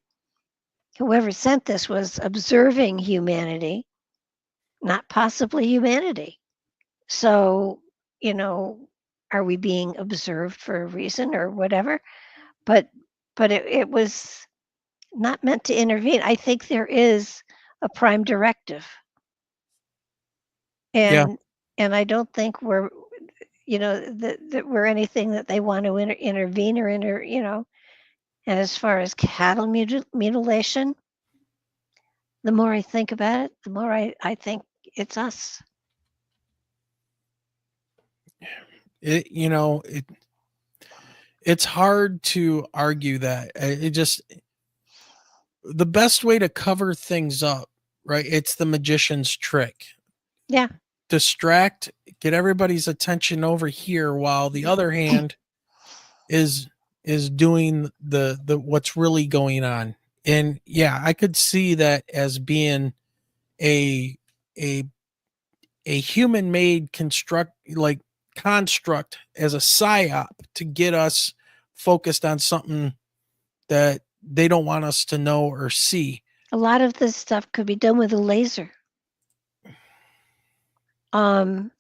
whoever sent this was observing humanity, not possibly humanity. So, are we being observed for a reason or whatever? But it was not meant to intervene. I think there is a prime directive. Yeah. And I don't think we're, that we're anything that they want to intervene or and as far as cattle mutilation, the more I think about it, the more I think it's us. It's hard to argue that. The best way to cover things up, right? It's the magician's trick. Yeah. Distract, get everybody's attention over here while the other hand is doing the what's really going on. And yeah, I could see that as being a human made construct as a psyop to get us focused on something that they don't want us to know or see. A lot of this stuff could be done with a laser. So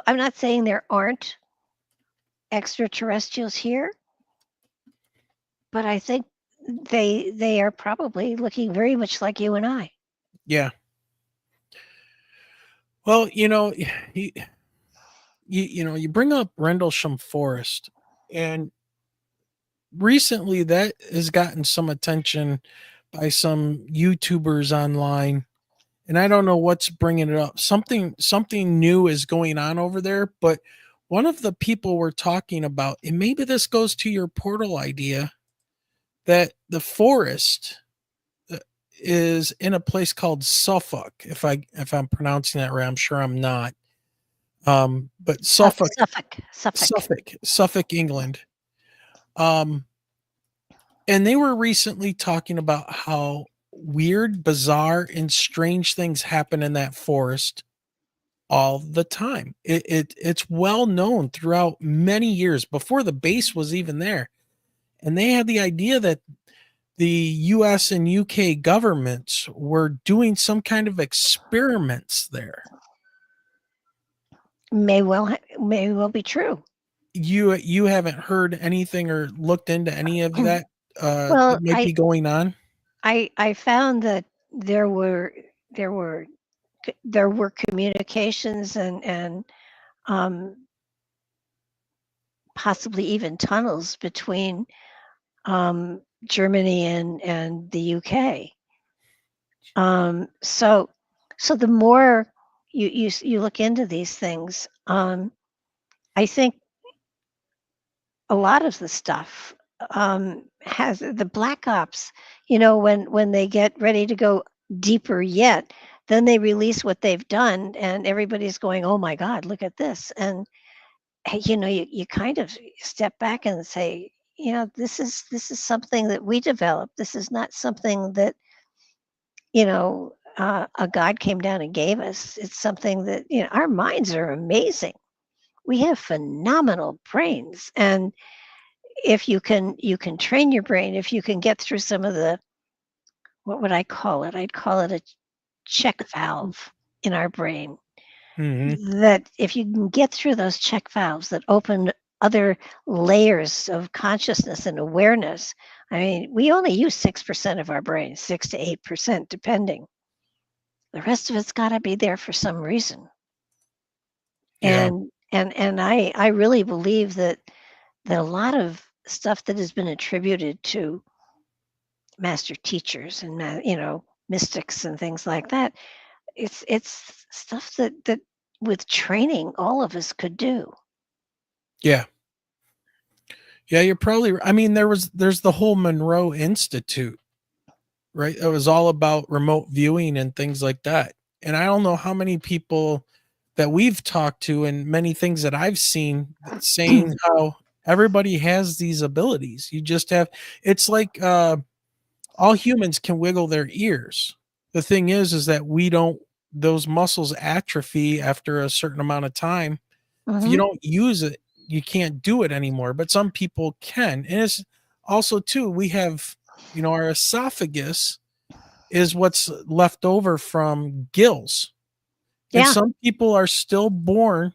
I'm not saying there aren't extraterrestrials here, but I think they are probably looking very much like you and I. Yeah. Well, you bring up Rendlesham Forest, and recently that has gotten some attention by some YouTubers online, and I don't know what's bringing it up. Something new is going on over there, but one of the people we're talking about, and maybe this goes to your portal idea, that the forest is in a place called Suffolk. If I'm pronouncing that right, I'm sure I'm not. But Suffolk, England. And they were recently talking about how weird, bizarre, and strange things happen in that forest all the time. It's well known throughout many years before the base was even there. And they had the idea that the US and UK governments were doing some kind of experiments there. May well be true. You haven't heard anything or looked into any of that Well, that might be going on? I found that there were communications and possibly even tunnels between Germany and the UK. So the more you look into these things, I think a lot of the stuff has the black ops. When they get ready to go deeper yet, then they release what they've done, and everybody's going, "Oh my God, look at this!" And you kind of step back and say, this is something that we developed. This is not something that a God came down and gave us. It's something that our minds are amazing. We have phenomenal brains, and if you can train your brain, if you can get through some of the, what would I call it? I'd call it a check valve in our brain. Mm-hmm. That if you can get through those check valves that open other layers of consciousness and awareness. I mean, we only use 6% of our brain, 6 to 8%, depending. The rest of it's got to be there for some reason. Yeah. And I really believe that a lot of stuff that has been attributed to master teachers and mystics and things like that, it's stuff that with training all of us could do. Yeah, you're probably, I mean, there's the whole Monroe Institute, right? It was all about remote viewing and things like that. And I don't know how many people that we've talked to and many things that I've seen saying how everybody has these abilities. You just have, it's like all humans can wiggle their ears. The thing is that we don't, those muscles atrophy after a certain amount of time. Mm-hmm. If you don't use it, you can't do it anymore, but some people can. And it's also too, we have, our esophagus is what's left over from gills. And some people are still born.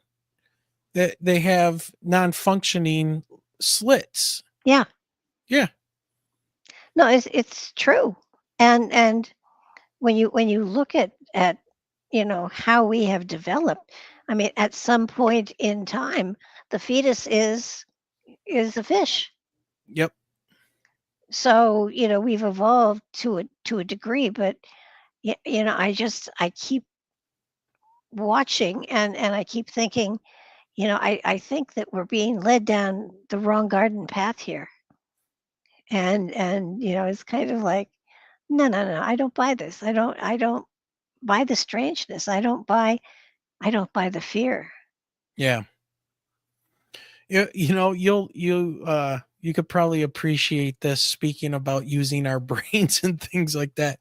they have non-functioning slits. Yeah. Yeah. No, it's true. And when you look at how we have developed, I mean, at some point in time, the fetus is a fish. Yep. So we've evolved to a degree, but I keep watching and I keep thinking, I think that we're being led down the wrong garden path here. And it's kind of like, no, I don't buy this. I don't buy the strangeness. I don't buy the fear. Yeah. You could probably appreciate this, speaking about using our brains and things like that.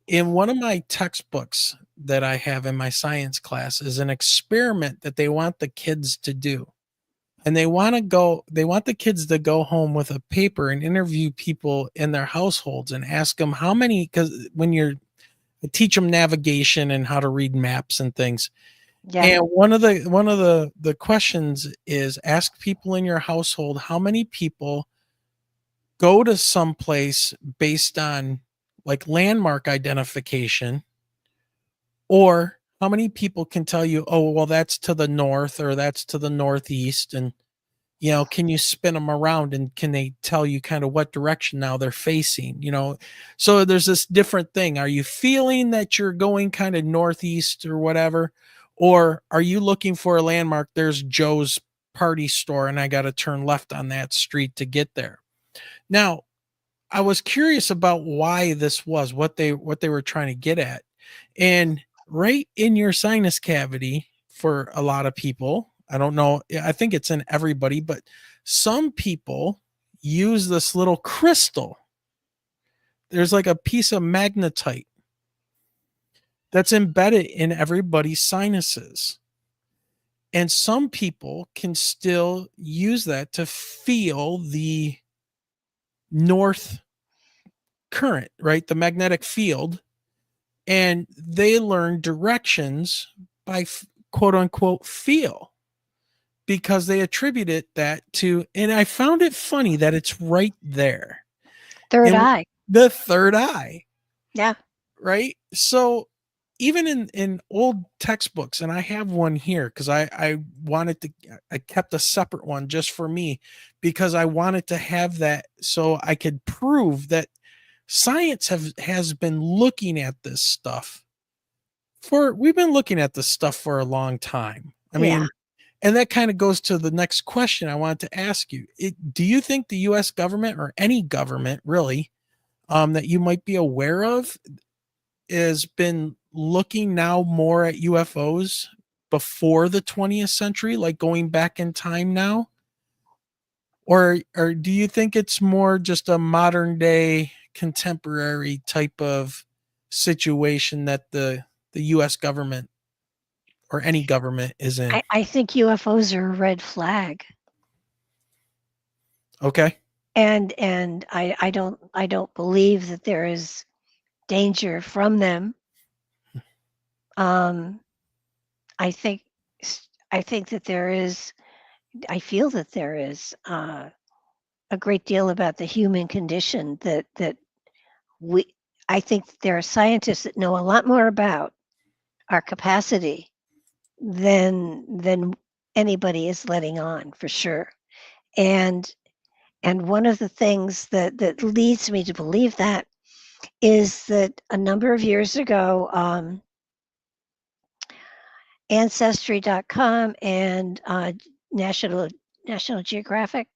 In one of my textbooks that I have in my science class is an experiment that they want the kids to do. And they want the kids to go home with a paper and interview people in their households and ask them how many, because teach them navigation and how to read maps and things. Yeah. And one of the questions is, ask people in your household how many people go to some place based on like landmark identification, or how many people can tell you, oh, well, that's to the north or that's to the northeast. And, can you spin them around and can they tell you kind of what direction now they're facing, So there's this different thing. Are you feeling that you're going kind of northeast or whatever? Or are you looking for a landmark? There's Joe's party store and I got to turn left on that street to get there. Now, I was curious about why this was, what they were trying to get at. And right in your sinus cavity, for a lot of people, I don't know, I think it's in everybody, but some people use this little crystal. There's like a piece of magnetite that's embedded in everybody's sinuses. And some people can still use that to feel the north current, right? The magnetic field. And they learn directions by quote unquote feel, because they attributed that to, and I found it funny that it's right there. Third eye. The third eye. Yeah. Right. So even in old textbooks, and I have one here because I kept a separate one just for me because I wanted to have that so I could prove that science has been looking at this stuff we've been looking at this stuff for a long time. I mean, and that kind of goes to the next question I wanted to ask you. Do you think the US government, or any government really, that you might be aware of, has been looking now more at UFOs before the 20th century, like going back in time now? Or do you think it's more just a modern day contemporary type of situation that the US government or any government is in? I think UFOs are a red flag. Okay. And I don't believe that there is danger from them. I think that there is, I feel that there is a great deal about the human condition that I think there are scientists that know a lot more about our capacity than anybody is letting on, for sure. And one of the things that leads me to believe that is that a number of years ago, Ancestry.com and National Geographic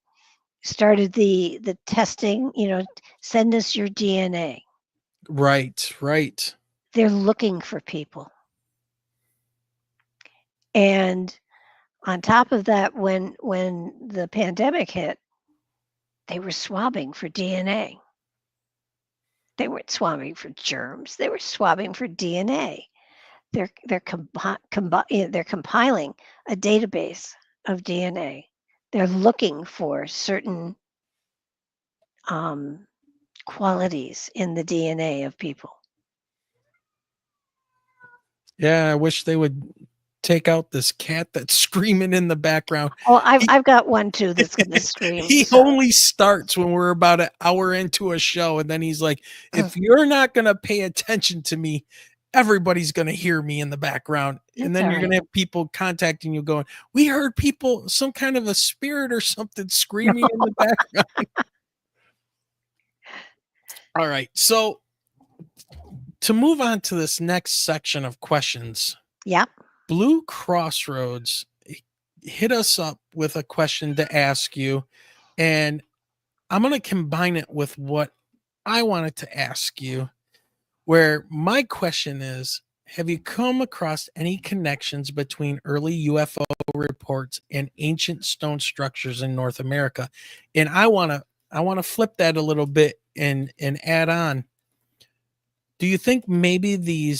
started the testing. Send us your DNA. Right. They're looking for people. And on top of that, when the pandemic hit, they were swabbing for DNA. They weren't swabbing for germs. They were swabbing for DNA. They're compiling a database of DNA. They're looking for certain qualities in the DNA of people. Yeah, I wish they would take out this cat that's screaming in the background. Oh, I've got one too that's going to scream. He so. only starts when we're about an hour into a show, and then he's like, if you're not going to pay attention to me, everybody's going to hear me in the background. And That's then all you're going right. to have people contacting you going, we heard people, some kind of a spirit or something screaming in the background. All right. So to move on to this next section of questions. Yep. Blue Crossroads hit us up with a question to ask you, and I'm going to combine it with what I wanted to ask you, where my question is, have you come across any connections between early UFO reports and ancient stone structures in North America? And I want to flip that a little bit and add on. Do you think maybe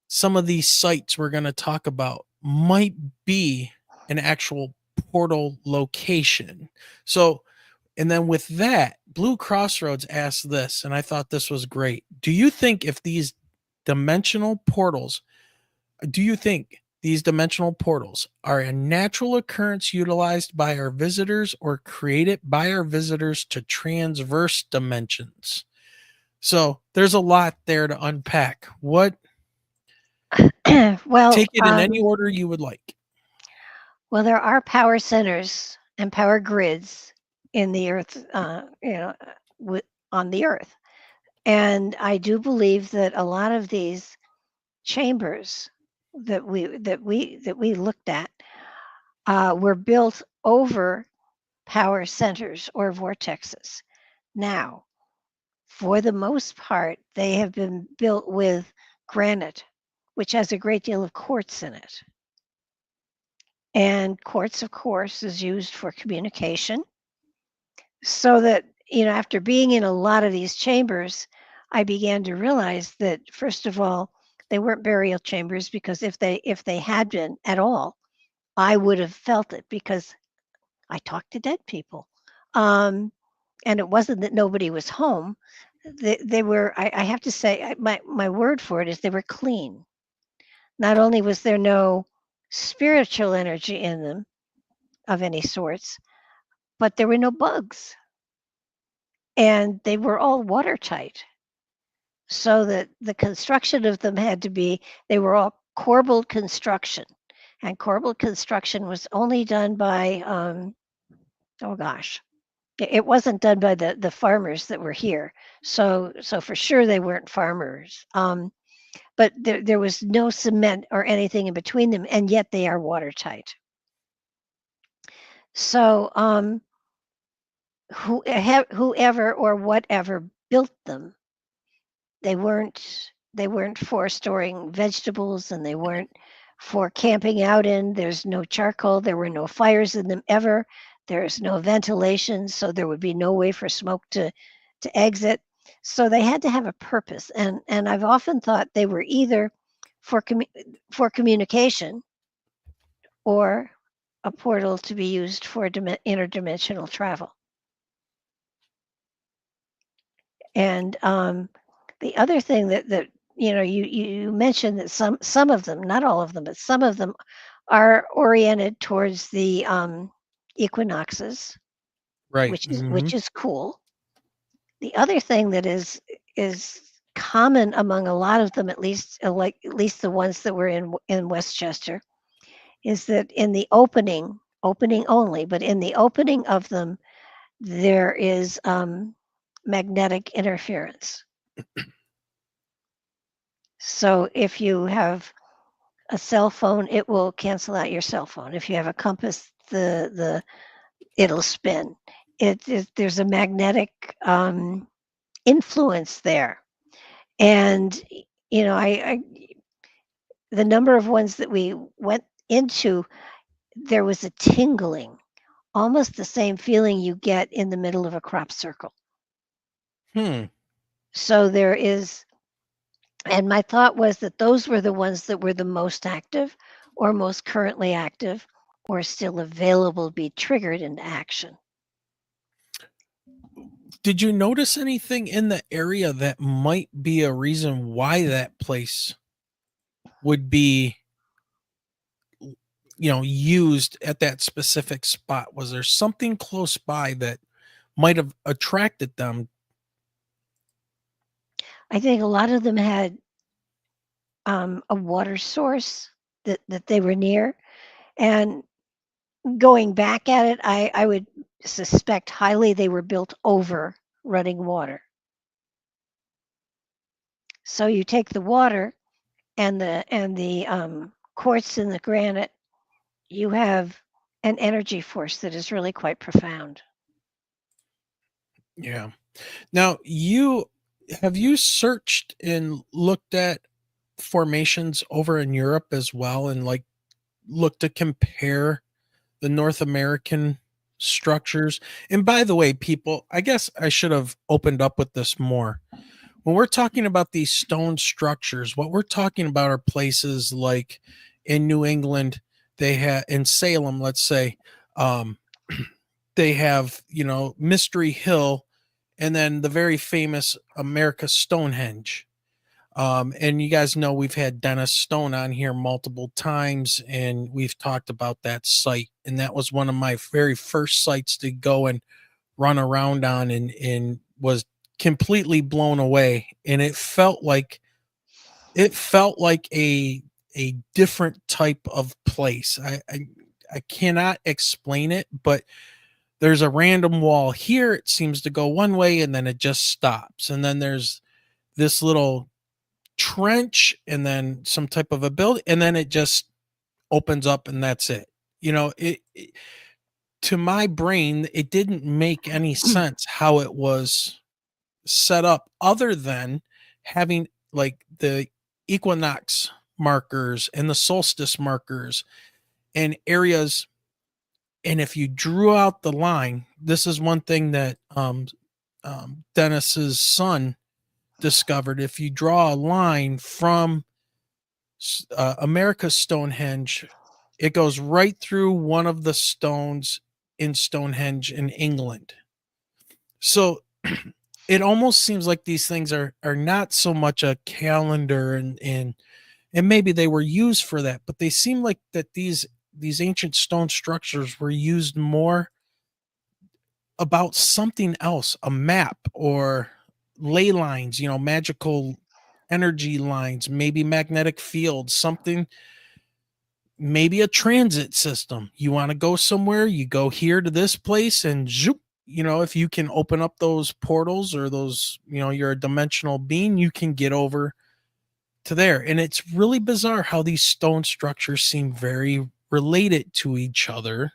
some of these sites we're going to talk about might be an actual portal location? So, and then with that, Blue Crossroads asked this, and I thought this was great. Do you think these dimensional portals are a natural occurrence utilized by our visitors or created by our visitors to transverse dimensions? So there's a lot there to unpack. Well, take it in any order you would like. Well, there are power centers and power grids in the earth, on the earth. And I do believe that a lot of these chambers that we looked at were built over power centers or vortexes. Now, for the most part, they have been built with granite, which has a great deal of quartz in it. And quartz, of course, is used for communication. So that, after being in a lot of these chambers, I began to realize that, first of all, they weren't burial chambers, because if they had been at all, I would have felt it, because I talked to dead people. And it wasn't that nobody was home. They were, I have to say, my word for it is they were clean. Not only was there no spiritual energy in them of any sorts, but there were no bugs. And they were all watertight. So that the construction of them they were all corbelled construction. And corbelled construction was only done by, it wasn't done by the farmers that were here. So for sure they weren't farmers. But there was no cement or anything in between them, and yet they are watertight. So whoever or whatever built them, they weren't for storing vegetables, and they weren't for camping out in. There's no charcoal. There were no fires in them ever. There's no ventilation, so there would be no way for smoke to exit. So they had to have a purpose, and I've often thought they were either for communication or a portal to be used for interdimensional travel. And the other thing that you mentioned that some of them, not all of them, but some of them are oriented towards the equinoxes, right? Which is cool. The other thing that is common among a lot of them, at least the ones that were in Westchester, is that in the opening only, but in the opening of them, there is magnetic interference. So if you have a cell phone, it will cancel out your cell phone. If you have a compass, it'll spin. There's a magnetic influence there, and the number of ones that we went into, there was a tingling, almost the same feeling you get in the middle of a crop circle. So there is, and my thought was that those were the ones that were the most active, or most currently active, or still available to be triggered into action. Did you notice anything in the area that might be a reason why that place would be used at that specific spot? Was there something close by that might have attracted them? I think a lot of them had a water source that they were near. And going back at it, I would suspect highly they were built over running water. So you take the water and the quartz and the granite, you have an energy force that is really quite profound. Yeah. Now, have you searched and looked at formations over in Europe as well, and like looked to compare the North American structures? And by the way, people, I guess I should have opened up with this more. When we're talking about these stone structures, what we're talking about are places like in New England, they have in Salem, let's say, um, they have, Mystery Hill, and then the very famous America Stonehenge. And you guys know we've had Dennis Stone on here multiple times, and we've talked about that site. And that was one of my very first sites to go and run around on, and was completely blown away. And it felt like a different type of place. I cannot explain it, but there's a random wall here. It seems to go one way and then it just stops. And then there's this little trench and then some type of a building, and then it just opens up and that's it. It to my brain, it didn't make any sense how it was set up, other than having like the equinox markers and the solstice markers and areas. And if you drew out the line, this is one thing that Dennis's son discovered. If you draw a line from America's Stonehenge, it goes right through one of the stones in Stonehenge in England. So it almost seems like these things are not so much a calendar, and maybe they were used for that, but they seem like that these ancient stone structures were used more about something else, a map or ley lines, magical energy lines, maybe magnetic fields, something, maybe a transit system. You want to go somewhere, you go here to this place, and zoop, if you can open up those portals or those, you're a dimensional being, you can get over to there. And it's really bizarre how these stone structures seem very related to each other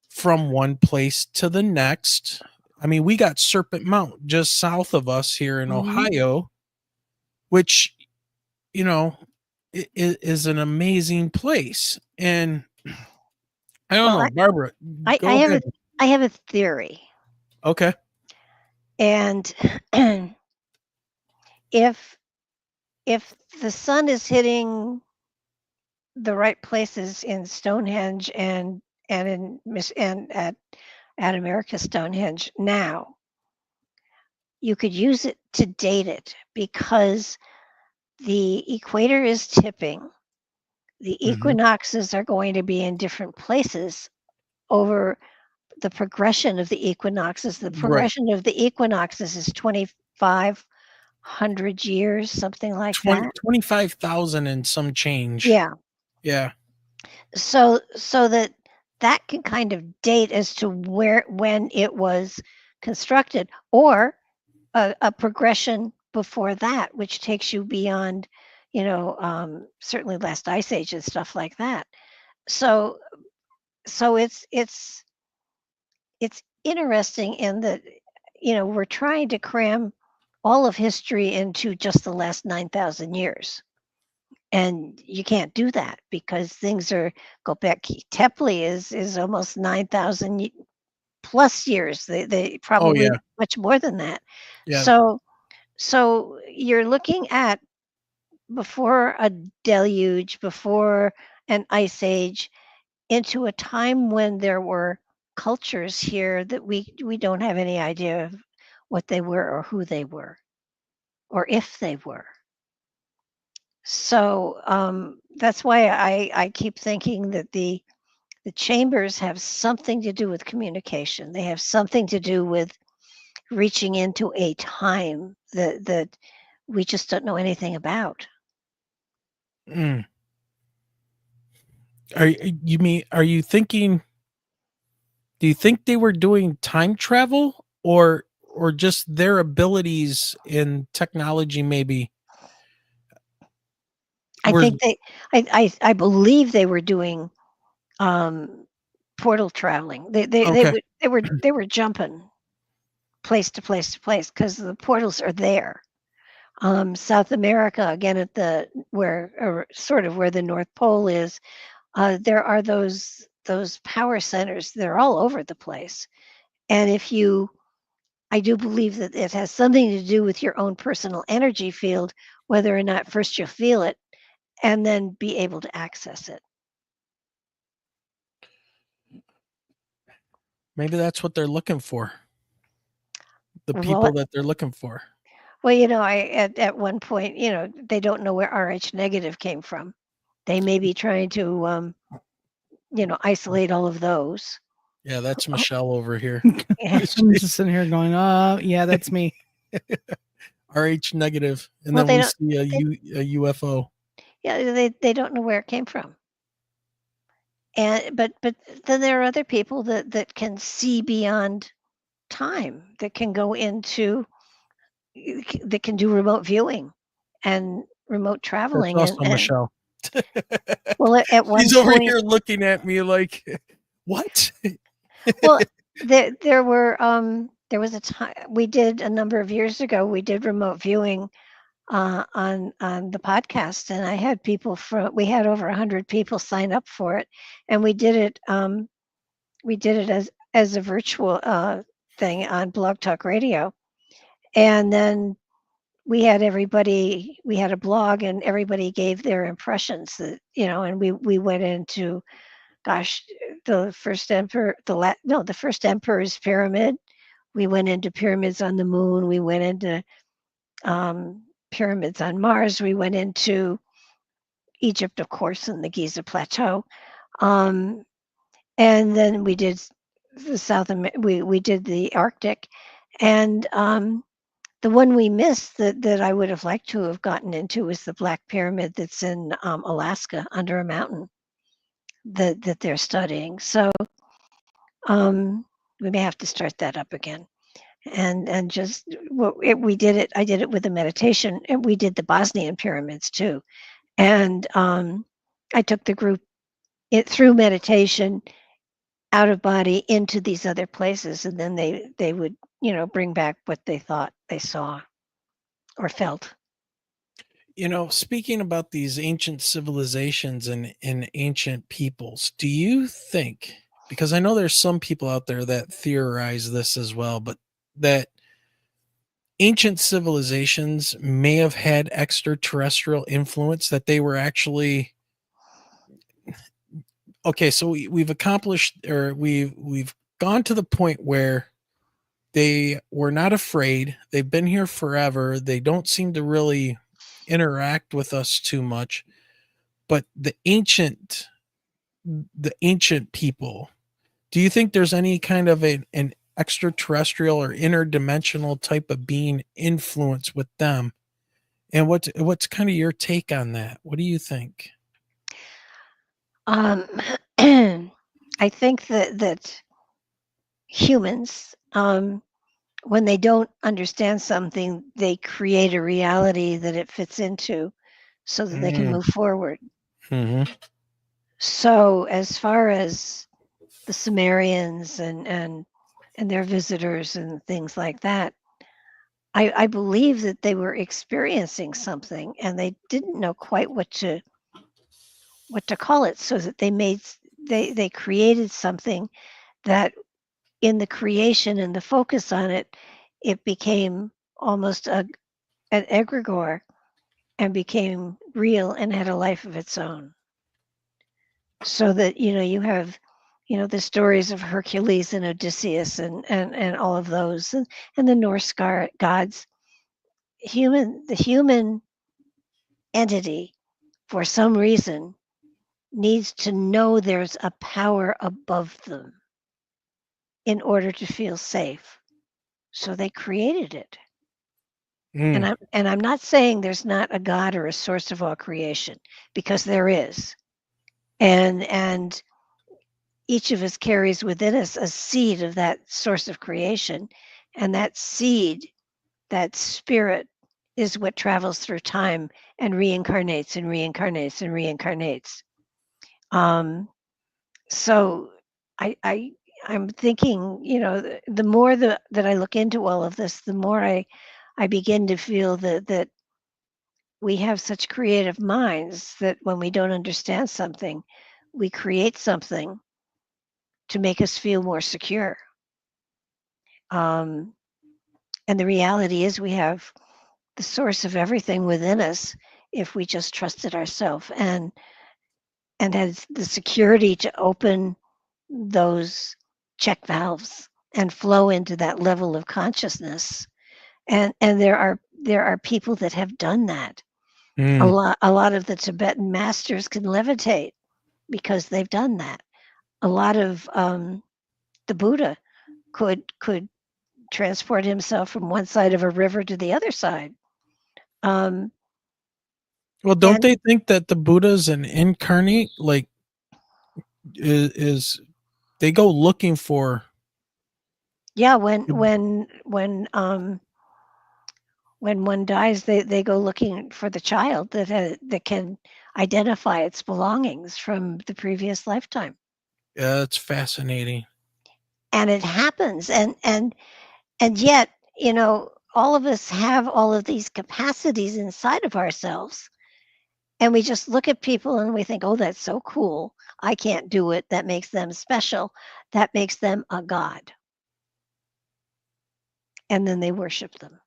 from one place to the next. I mean, we got Serpent Mount just south of us here in Ohio, which, is an amazing place. And I don't know, Barbara, go ahead. I have a theory. Okay. And if the sun is hitting the right places in Stonehenge and at America Stonehenge now, you could use it to date it, because the equator is tipping. The equinoxes are going to be in different places over the progression of the equinoxes. The progression of the equinoxes is 2,500 years, something like that. 25,000 and some change. Yeah. Yeah. So that can kind of date as to when it was constructed, or a progression before that, which takes you beyond, certainly last ice age and stuff like that. So it's interesting in that, we're trying to cram all of history into just the last 9,000 years. And you can't do that, because things go back. Tepley is almost 9,000 plus years. They probably much more than that. Yeah. So you're looking at before a deluge, before an ice age, into a time when there were cultures here that we don't have any idea of what they were or who they were or if they were. So that's why I keep thinking that the chambers have something to do with communication. They have something to do with reaching into a time that we just don't know anything about. Mm. Are you thinking, do you think they were doing time travel, or just their abilities in technology maybe? I Were think I believe they were doing portal traveling. Okay. They were jumping place to place to place because the portals are there. South America, again at the where or sort of where the North Pole is, there are those power centers. They're all over the place, and I do believe that it has something to do with your own personal energy field, whether or not first you'll feel it and then be able to access it. Maybe that's what they're looking for. The Well, people that they're looking for. well, I at one point, they don't know where RH negative came from. They may be trying to, isolate all of those. Yeah, that's Michelle over here. Yeah. I'm just sitting here going, yeah, that's me. RH negative, and Well, then they we don't. see a UFO. Yeah, they don't know where it came from. And but then there are other people that can see beyond time, that can go into that can do remote viewing and remote That's traveling also and Michelle. well at one She's over point here looking at me like, what? well there was a time we did a number of years ago, we did remote viewing on the podcast, and I had people we had over 100 people sign up for it, and we did it as a virtual thing on Blog Talk Radio, and then we had a blog, and everybody gave their impressions that, and we went into, gosh, the first emperor, the first emperor's pyramid. We went into pyramids on the moon. We went into pyramids on Mars. We went into Egypt, of course, and the Giza Plateau. And then we did we did the Arctic, and the one we missed that I would have liked to have gotten into was the Black Pyramid that's in Alaska under a mountain that they're studying. So we may have to start that up again. And just we did it. I did it with a meditation, and we did the Bosnian pyramids too. And I took the group through meditation, out of body, into these other places, and then they would bring back what they thought they saw or felt. Speaking about these ancient civilizations and ancient peoples, do you think, because I know there's some people out there that theorize this as well, but that ancient civilizations may have had extraterrestrial influence, that they were actually, okay, so we've accomplished, or we've gone to the point where they were not afraid. They've been here forever. They don't seem to really interact with us too much. But the ancient people, do you think there's any kind of an extraterrestrial or interdimensional type of being influence with them? And what's kind of your take on that? What do you think? I think that humans, when they don't understand something, they create a reality that it fits into, so that they can move forward. Mm-hmm. So as far as the Sumerians and their visitors and things like that, I believe that they were experiencing something, and they didn't know quite what to call it, so that they created something that, in the creation and the focus on it, it became almost an egregore, and became real and had a life of its own. So that you have the stories of Hercules and Odysseus and all of those, and the Norse gods. The human entity for some reason, needs to know there's a power above them in order to feel safe. So they created it. And I'm not saying there's not a God or a source of all creation, because there is. And each of us carries within us a seed of that source of creation, and that seed, that spirit, is what travels through time and reincarnates and reincarnates and reincarnates. So I'm thinking, the more that I look into all of this, the more I begin to feel that we have such creative minds that when we don't understand something, we create something to make us feel more secure. And the reality is we have the source of everything within us if we just trusted ourselves and has the security to open those check valves and flow into that level of consciousness. And there are people that have done that. A lot of the Tibetan masters can levitate because they've done that. A lot of the Buddha could transport himself from one side of a river to the other side. Well, don't they think that the Buddha's an incarnate? Like, is they go looking for? Yeah, when one dies, they go looking for the child that can identify its belongings from the previous lifetime. Yeah, it's fascinating. And it happens, and yet, all of us have all of these capacities inside of ourselves, and we just look at people and we think, oh, that's so cool. I can't do it. That makes them special. That makes them a god. And then they worship them.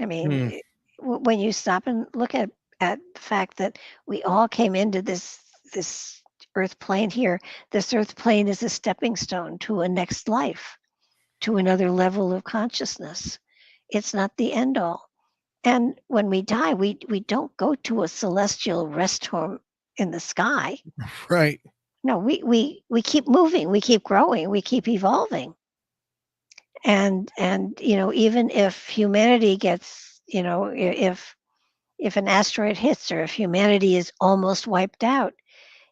I mean, when you stop and look at the fact that we all came into this earth plane here, this earth plane is a stepping stone to a next life, to another level of consciousness. It's not the end all. And when we die, we don't go to a celestial rest home in the sky. Right. No, we keep moving, we keep growing, we keep evolving. And even if humanity gets, if an asteroid hits or if humanity is almost wiped out,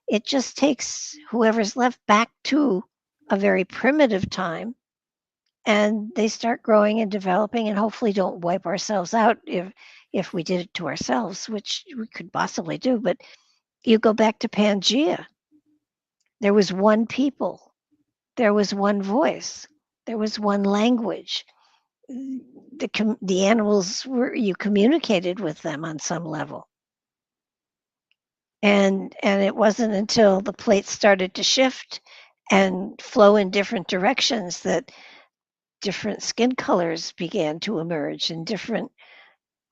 it just takes whoever's left back to a very primitive time, and they start growing and developing, and hopefully don't wipe ourselves out if we did it to ourselves, which we could possibly do. But you go back to Pangea. There was one people. There was one voice. There was one language. The animals you communicated with them on some level. And it wasn't until the plates started to shift and flow in different directions that different skin colors began to emerge, and different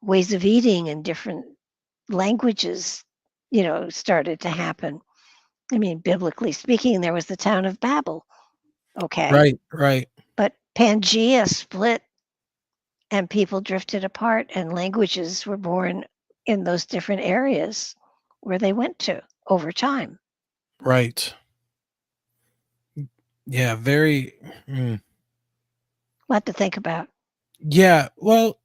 ways of eating and different languages, started to happen. I mean, biblically speaking, there was the town of Babel. Okay. Right. But Pangea split and people drifted apart, and languages were born in those different areas where they went to over time. Right. Yeah, very. What to think about. Yeah, well,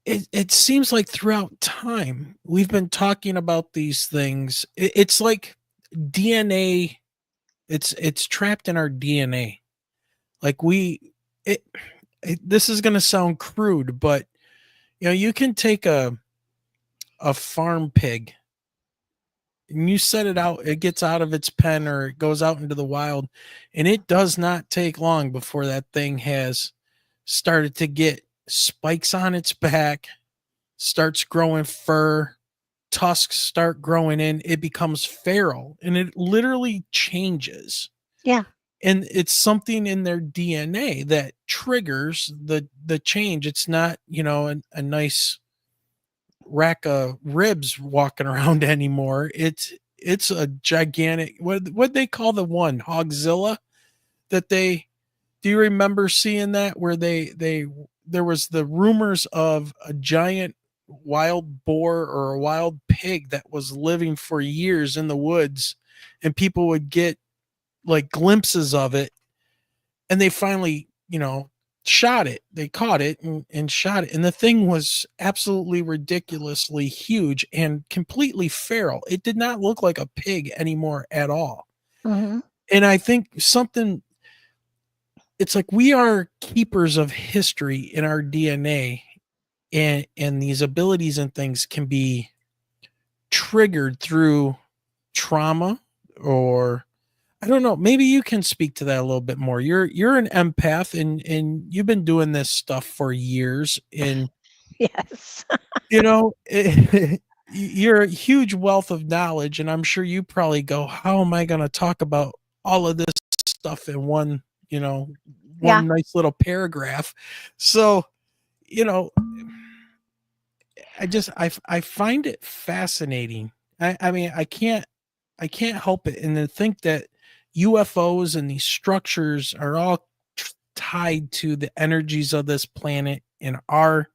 it seems like throughout time we've been talking about these things. It's like DNA. It's trapped in our DNA. Like this is going to sound crude, but you can take a farm pig and you set it out, it gets out of its pen or it goes out into the wild, and it does not take long before that thing has started to get spikes on its back, starts growing fur, tusks start growing in, it becomes feral, and it literally changes. Yeah. And it's something in their DNA that triggers the change. It's not, a nice rack of ribs walking around anymore. It's a gigantic, what they call the one, Hogzilla, that do you remember seeing that, where there was the rumors of a giant wild boar or a wild pig that was living for years in the woods, and people would get like glimpses of it, and they finally, shot it. They caught it and shot it. And the thing was absolutely ridiculously huge and completely feral. It did not look like a pig anymore at all. Mm-hmm. And I think it's like we are keepers of history in our DNA, and these abilities and things can be triggered through trauma, or I don't know, maybe you can speak to that a little bit more. You're an empath, and you've been doing this stuff for years, and Yes. you're a huge wealth of knowledge, and I'm sure you probably go, how am I going to talk about all of this stuff in one Yeah. nice little paragraph? So, I find it fascinating. I mean, I can't help it. And to think that UFOs and these structures are all tied to the energies of this planet and our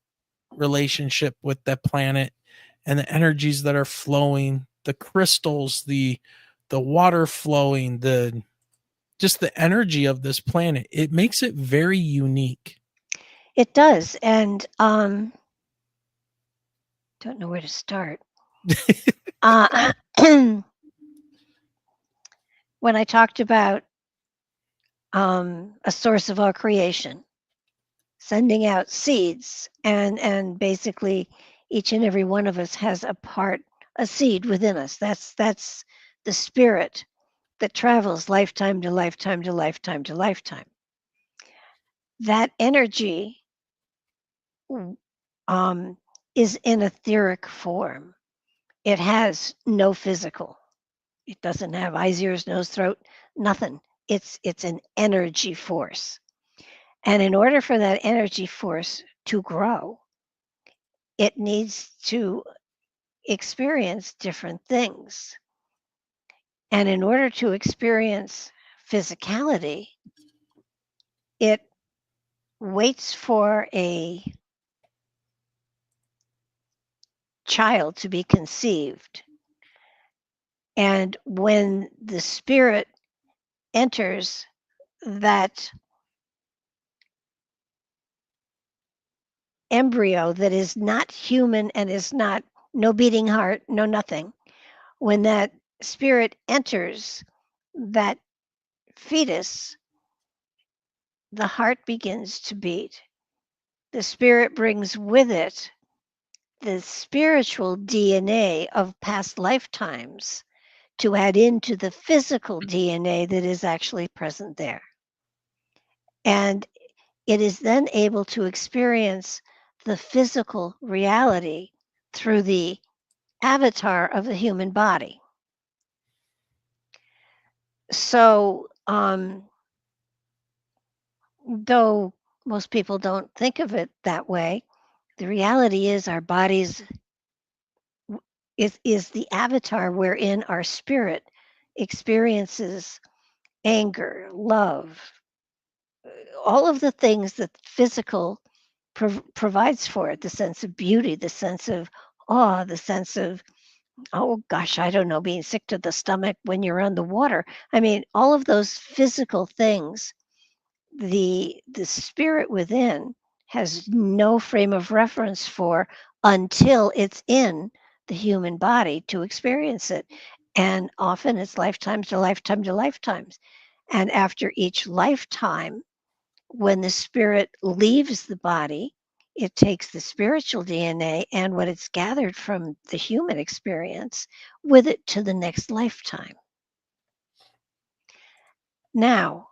relationship with that planet, and the energies that are flowing, the crystals, the water flowing, just the energy of this planet. It makes it very unique. It does. And don't know where to start. When I talked about a source of all creation, sending out seeds, and basically each and every one of us has a seed within us. That's the spirit that travels lifetime to lifetime to lifetime to lifetime. That energy is in etheric form. It has no physical. It doesn't have eyes, ears, nose, throat, nothing. It's an energy force. And in order for that energy force to grow, it needs to experience different things. And in order to experience physicality, it waits for a child to be conceived. And when the spirit enters that embryo that is not human and is not, no beating heart, no nothing, when that spirit enters that fetus, the heart begins to beat. The spirit brings with it the spiritual DNA of past lifetimes to add into the physical DNA that is actually present there. And it is then able to experience the physical reality through the avatar of the human body. So, though most people don't think of it that way, the reality is our bodies is the avatar wherein our spirit experiences anger, love, all of the things that physical provides for it, the sense of beauty, the sense of awe, the sense of, oh gosh, I don't know, being sick to the stomach when you're on the water. I mean, all of those physical things, the spirit within has no frame of reference for until it's in the human body to experience it. And often it's lifetimes to lifetime to lifetimes. And after each lifetime, when the spirit leaves the body, it takes the spiritual DNA and what it's gathered from the human experience with it to the next lifetime. Now,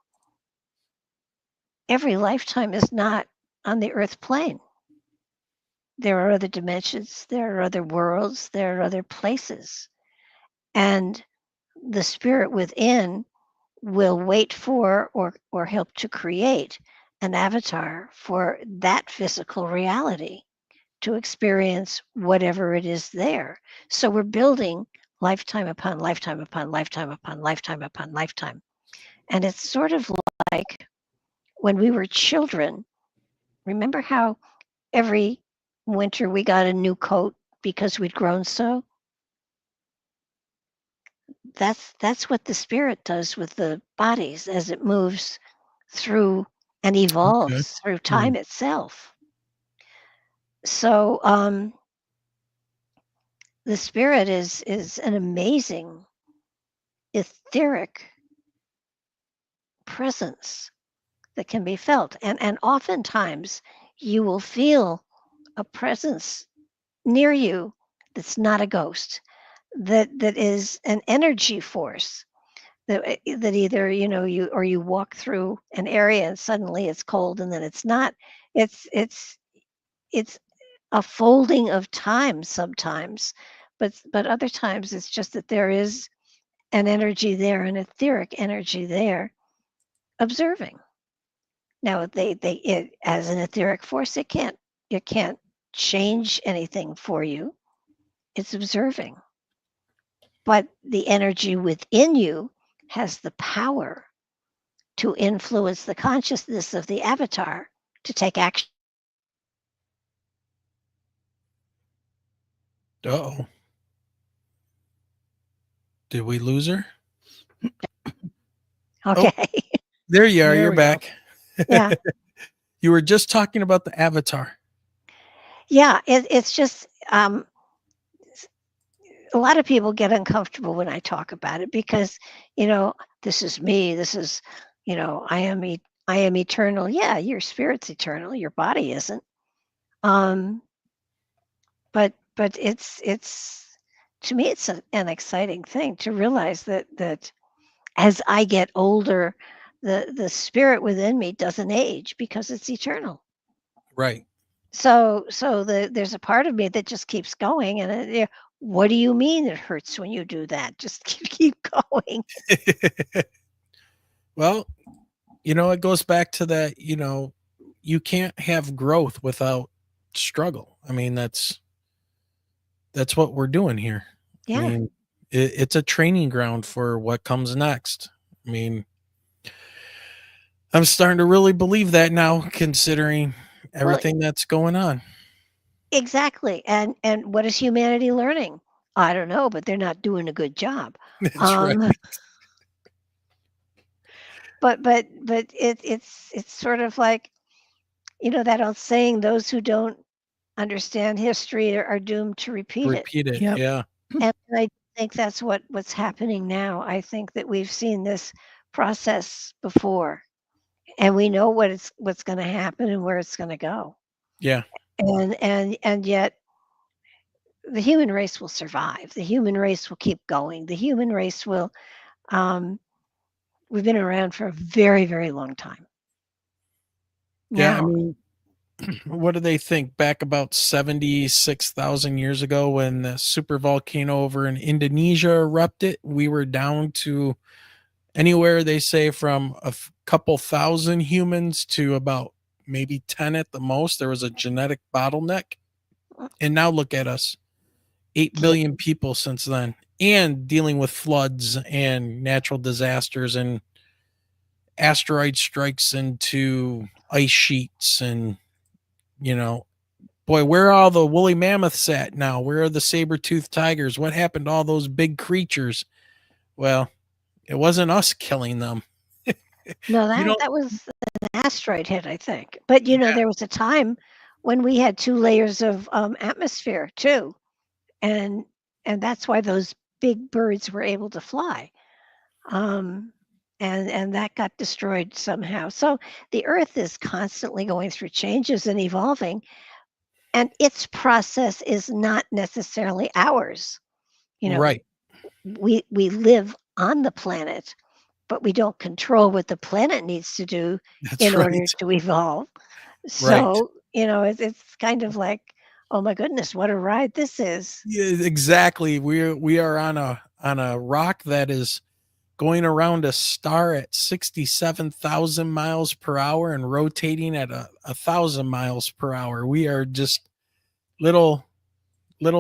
every lifetime is not on the earth plane. There are other dimensions, there are other worlds, there are other places. And the spirit within will wait for or help to create an avatar for that physical reality to experience whatever it is there. So we're building lifetime upon lifetime upon lifetime upon lifetime upon lifetime. And it's sort of like when we were children. Remember how every winter we got a new coat because we'd grown so. That's what the spirit does with the bodies as it moves through and evolves through time itself. So the spirit is an amazing etheric presence that can be felt, and oftentimes you will feel a presence near you that's not a ghost, that is an energy force, that either you walk through an area and suddenly it's cold and then it's not. It's a folding of time sometimes, but other times it's just that there is an energy there, an etheric energy there, observing. Now it as an etheric force, it can't change anything for you. It's observing. But the energy within you has the power to influence the consciousness of the avatar to take action. Uh-oh. Did we lose her? Okay. Oh, there you are. There You're we back. Yeah. You were just talking about the avatar. Yeah, it's just a lot of people get uncomfortable when I talk about it because, this is me. This is, I am eternal. Yeah, your spirit's eternal. Your body isn't. But it's to me it's an exciting thing to realize that as I get older, the spirit within me doesn't age because it's eternal. Right. So there's a part of me that just keeps going, and what do you mean it hurts when you do that? Just keep going. Well, it goes back to that, you can't have growth without struggle. I mean, that's what we're doing here. Yeah. I mean, it's a training ground for what comes next. I mean, I'm starting to really believe that now, considering everything that's going on. Exactly. And what is humanity learning? I don't know, but they're not doing a good job. That's right. But it's sort of like, that old saying, those who don't understand history are doomed to repeat it. Repeat it. Yep. Yeah. And I think that's what's happening now. I think that we've seen this process before, and we know what's going to happen and where it's going to go. Yeah. And yet the human race will survive. The human race will keep going. The human race will. We've been around for a very, very long time. Yeah. I Now, mean, what do they think? Back about 76,000 years ago, when the super volcano over in Indonesia erupted, we were down to anywhere, they say, from a couple thousand humans to about maybe 10 at the most. There was a genetic bottleneck. And now look at us, 8 billion people since then, and dealing with floods and natural disasters and asteroid strikes into ice sheets. And, boy, where are all the woolly mammoths at now? Where are the saber-toothed tigers? What happened to all those big creatures? Well, it wasn't us killing them. no, that was an asteroid hit, I think. But there was a time when we had 2 layers of atmosphere too, and that's why those big birds were able to fly. And that got destroyed somehow. So the Earth is constantly going through changes and evolving, and its process is not necessarily ours. Right. We live on the planet, but we don't control what the planet needs to do in order to evolve. So, it's kind of like, oh my goodness, what a ride this is. Yeah, exactly. We are on a rock that is going around a star at 67,000 miles per hour and rotating at 1,000 miles per hour. We are just little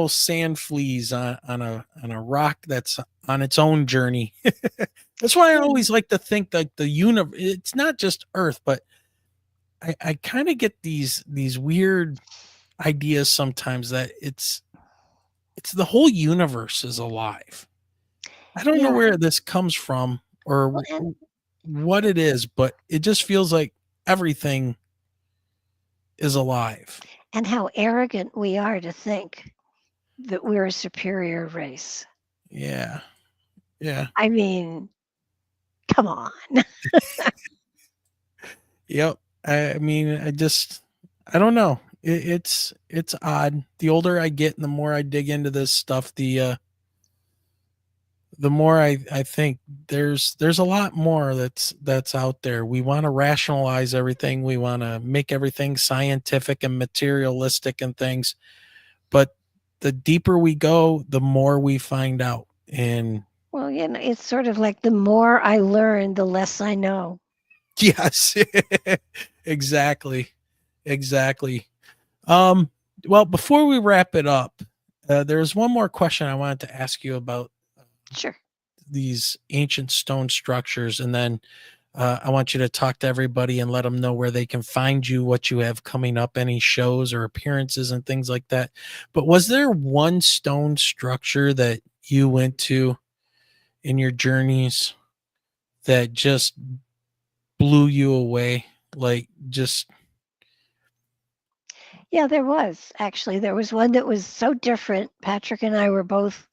sand fleas on a rock that's on its own journey. That's why I always like to think that the universe, it's not just Earth, but I kind of get these weird ideas sometimes that it's the whole universe is alive. I don't know Yeah. where this comes from or Well, and what it is, but it just feels like everything is alive. and how arrogant we are to think that we're a superior race. Yeah. Yeah. I mean, come on. Yep. I mean, I don't know. It's odd. The older I get and the more I dig into this stuff, the more I think there's a lot more that's out there. We want to rationalize everything. We want to make everything scientific and materialistic and things. But the deeper we go, the more we find out. And Well, it's sort of like the more I learn, the less I know. yes, exactly. Exactly. Well, before we wrap it up, there's one more question I wanted to ask you about Sure. these ancient stone structures, and then I want you to talk to everybody and let them know where they can find you, what you have coming up, any shows or appearances and things like that. But was there one stone structure that you went to in your journeys that just blew you away? Like just Yeah, there was actually. There was one that was so different. Patrick and I were both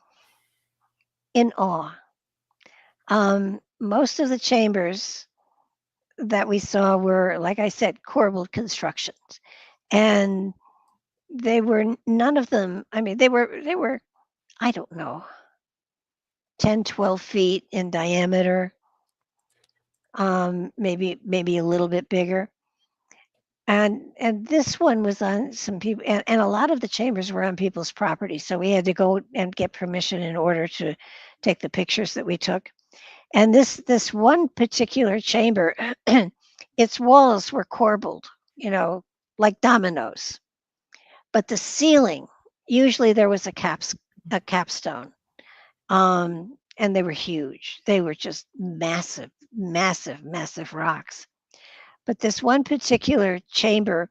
in awe. Most of the chambers that we saw were, like I said, corbelled constructions, and they were none of them. I mean, they were I don't know, 10, 12 feet in diameter, maybe a little bit bigger. And this one was on some people, and a lot of the chambers were on people's property, so we had to go and get permission in order to take the pictures that we took. And this one particular chamber, its walls were corbelled, like dominoes. But the ceiling, usually there was a capstone, and they were huge. They were just massive, massive, massive rocks. But this one particular chamber,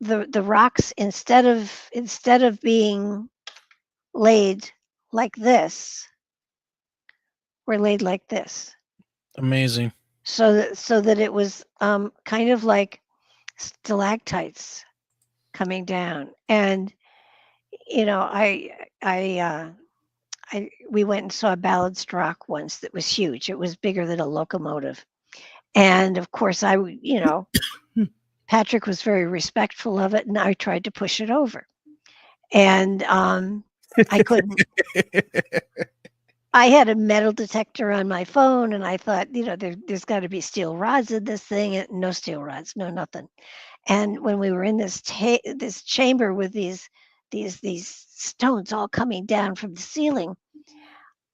the rocks instead of being laid like this, were laid like this. amazing. So that it was kind of like stalactites coming down. And we went and saw a balanced rock once that was huge. It was bigger than a locomotive. And of course Patrick was very respectful of it, and I tried to push it over. And I couldn't. I had a metal detector on my phone, and I thought, there's got to be steel rods in this thing. And no steel rods, no nothing. And when we were in this chamber with these stones all coming down from the ceiling,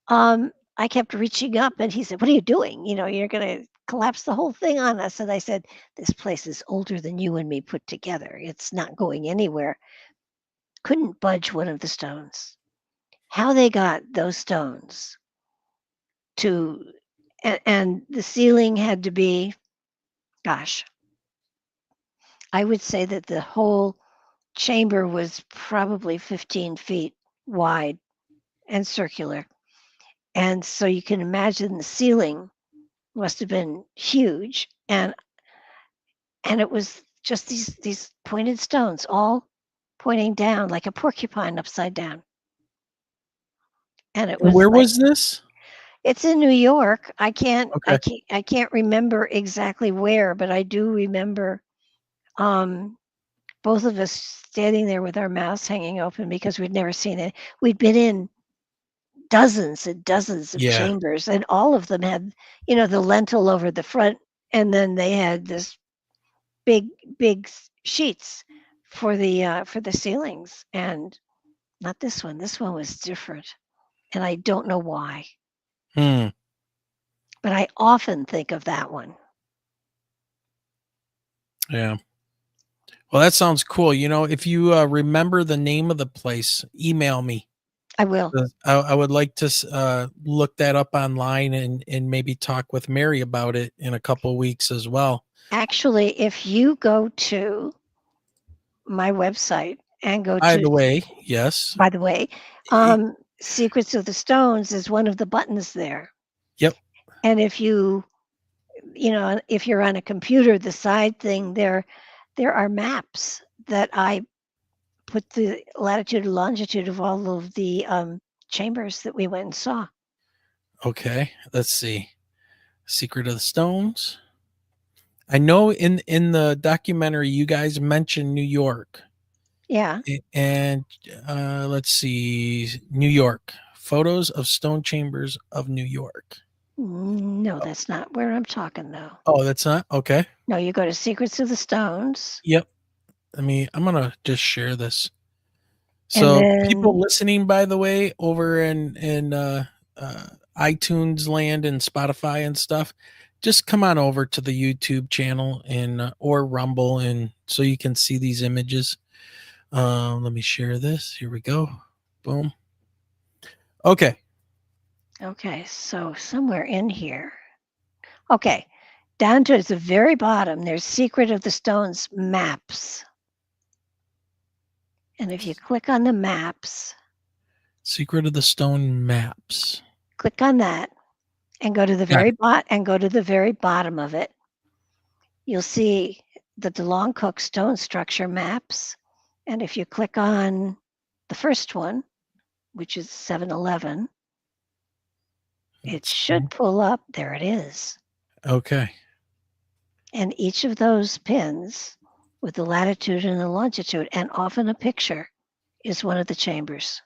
I kept reaching up, and he said, "What are you doing? You're going to collapse the whole thing on us." And I said, "This place is older than you and me put together. It's not going anywhere." Couldn't budge one of the stones. How they got those stones and the ceiling had to be, gosh, I would say that the whole chamber was probably 15 feet wide and circular. And so you can imagine the ceiling must have been huge. And it was just these pointed stones, all pointing down like a porcupine upside down. And it was Where like, was this? it's in New York. I can't Okay. I can't remember exactly where, but I do remember both of us standing there with our mouths hanging open because we'd never seen it. We'd been in dozens and dozens of Yeah. chambers, and all of them had, the lintel over the front, and then they had this big sheets for the ceilings, and not this one. This one was different, and I don't know why. But I often think of that one. Yeah. Well, that sounds cool. If you remember the name of the place, email me. I will. I would like to look that up online and maybe talk with Mary about it in a couple of weeks as well. Actually, if you go to my website and go By to, the way, yes. by the way, Secrets of the Stones is one of the buttons there. Yep. And if you know, if you're on a computer, the side thing there are maps that I put the latitude and longitude of all of the chambers that we went and saw. Okay, let's see. Secret of the Stones. I know in the documentary you guys mentioned New York. Yeah. And let's see, New York. Photos of stone chambers of New York. No, that's not where I'm talking though. Oh, that's not? Okay. No, you go to Secrets of the Stones. Yep. I'm gonna just share this. So then, people listening, by the way, over in iTunes land and Spotify and stuff, just come on over to the YouTube channel and or Rumble, and so you can see these images. Let me share this. Here we go. Boom. Okay. Okay, so somewhere in here. Okay, down towards the very bottom, there's Secret of the Stones maps. And if you click on the maps, Secret of the Stone maps. Click on that and go to the very bottom of it. You'll see the DeLong Cook stone structure maps. And if you click on the first one, which is 711, it should pull up. There it is. Okay. And each of those pins with the latitude and the longitude, and often a picture, is one of the chambers.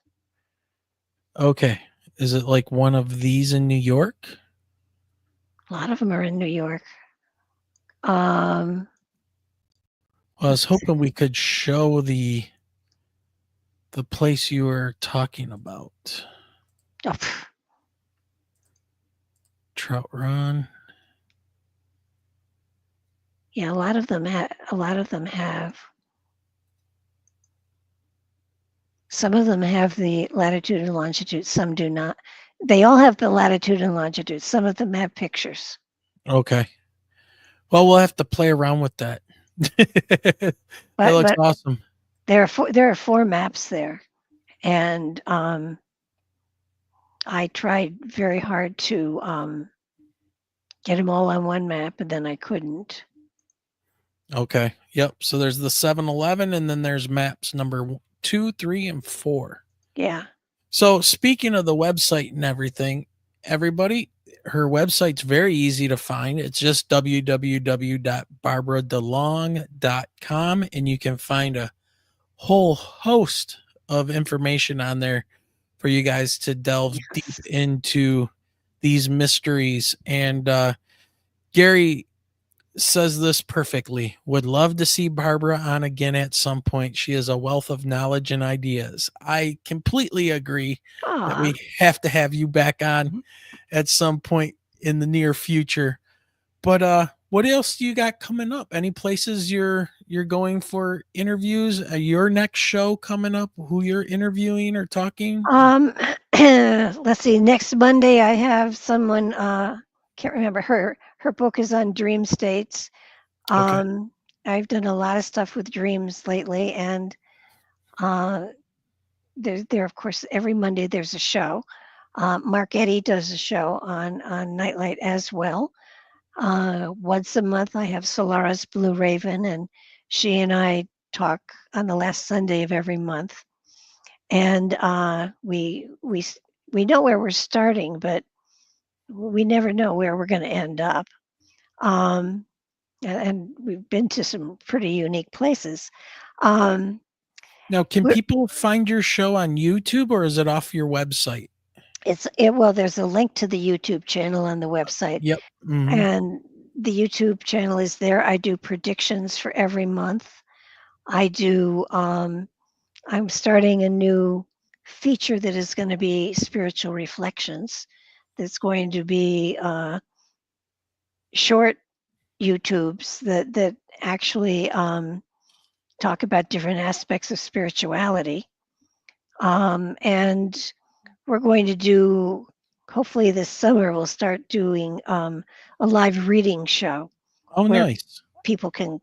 Okay. Is it like one of these in New York? A lot of them are in New York. Well, I was hoping we could show the place you were talking about. Oh. Trout Run. Yeah, a lot of them have. Some of them have the latitude and longitude. Some do not. They all have the latitude and longitude. Some of them have pictures. Okay. Well, we'll have to play around with that. That looks awesome. There are four maps there, and I tried very hard to get them all on one map, and then I couldn't. Okay. Yep. So there's the 7-Eleven, and then there's maps number 2, 3, and 4. Yeah. So speaking of the website and everything, everybody, her website's very easy to find. It's just www.barbaradelong.com, and you can find a whole host of information on there for you guys to delve deep into these mysteries. And Gary says this perfectly. Would love to see Barbara on again at some point. She is a wealth of knowledge and ideas. I completely agree that we have to have you back on at some point in the near future. But what else do you got coming up? Any places you're going for interviews? Your next show coming up? Who you're interviewing or talking? Let's see. Next Monday, I have someone. Can't remember her. Her book is on dream states. Okay. I've done a lot of stuff with dreams lately, and there of course every Monday there's a show. Mark Eddy does a show on Nightlight as well. Once a month I have Solara's Blue Raven, and she and I talk on the last Sunday of every month. And we know where we're starting, but we never know where we're going to end up. And we've been to some pretty unique places. Now, can people find your show on YouTube, or is it off your website? Well, there's a link to the YouTube channel on the website. Yep. Mm-hmm. And the YouTube channel is there. I do predictions for every month. I do, I'm starting a new feature that is going to be spiritual reflections. That's going to be short YouTubes that actually talk about different aspects of spirituality. And we're going to do, hopefully this summer, we'll start doing a live reading show. Oh, where nice. People can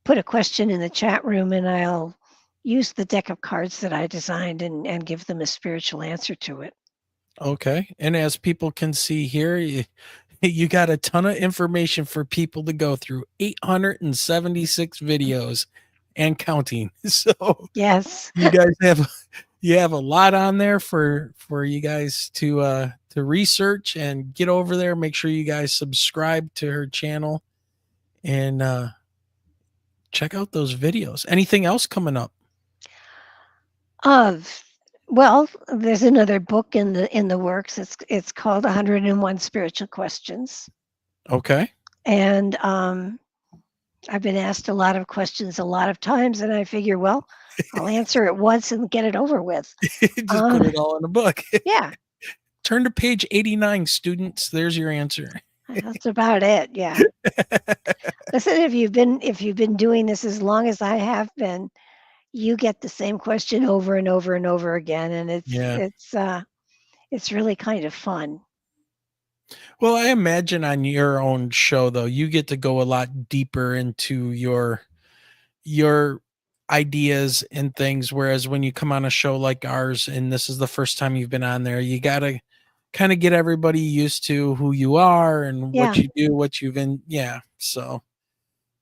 put a question in the chat room, and I'll use the deck of cards that I designed and give them a spiritual answer to it. Okay. And as people can see here, you got a ton of information for people to go through. 876 videos and counting. So yes, you guys have a lot on there for you guys to research and get over there. Make sure you guys subscribe to her channel and check out those videos. Anything else coming up? Well, there's another book in the works. It's called 101 Spiritual Questions. Okay. And I've been asked a lot of questions a lot of times, and I figure, well, I'll answer it once and get it over with. Just put it all in a book. Yeah. Turn to page 89, students. There's your answer. That's about it. Yeah. Listen, if you've been doing this as long as I have been, you get the same question over and over and over again, and it's really kind of fun. Well, I imagine on your own show, though, you get to go a lot deeper into your ideas and things. Whereas when you come on a show like ours, and this is the first time you've been on there, you got to kind of get everybody used to who you are and what you do, what you've been. Yeah. So,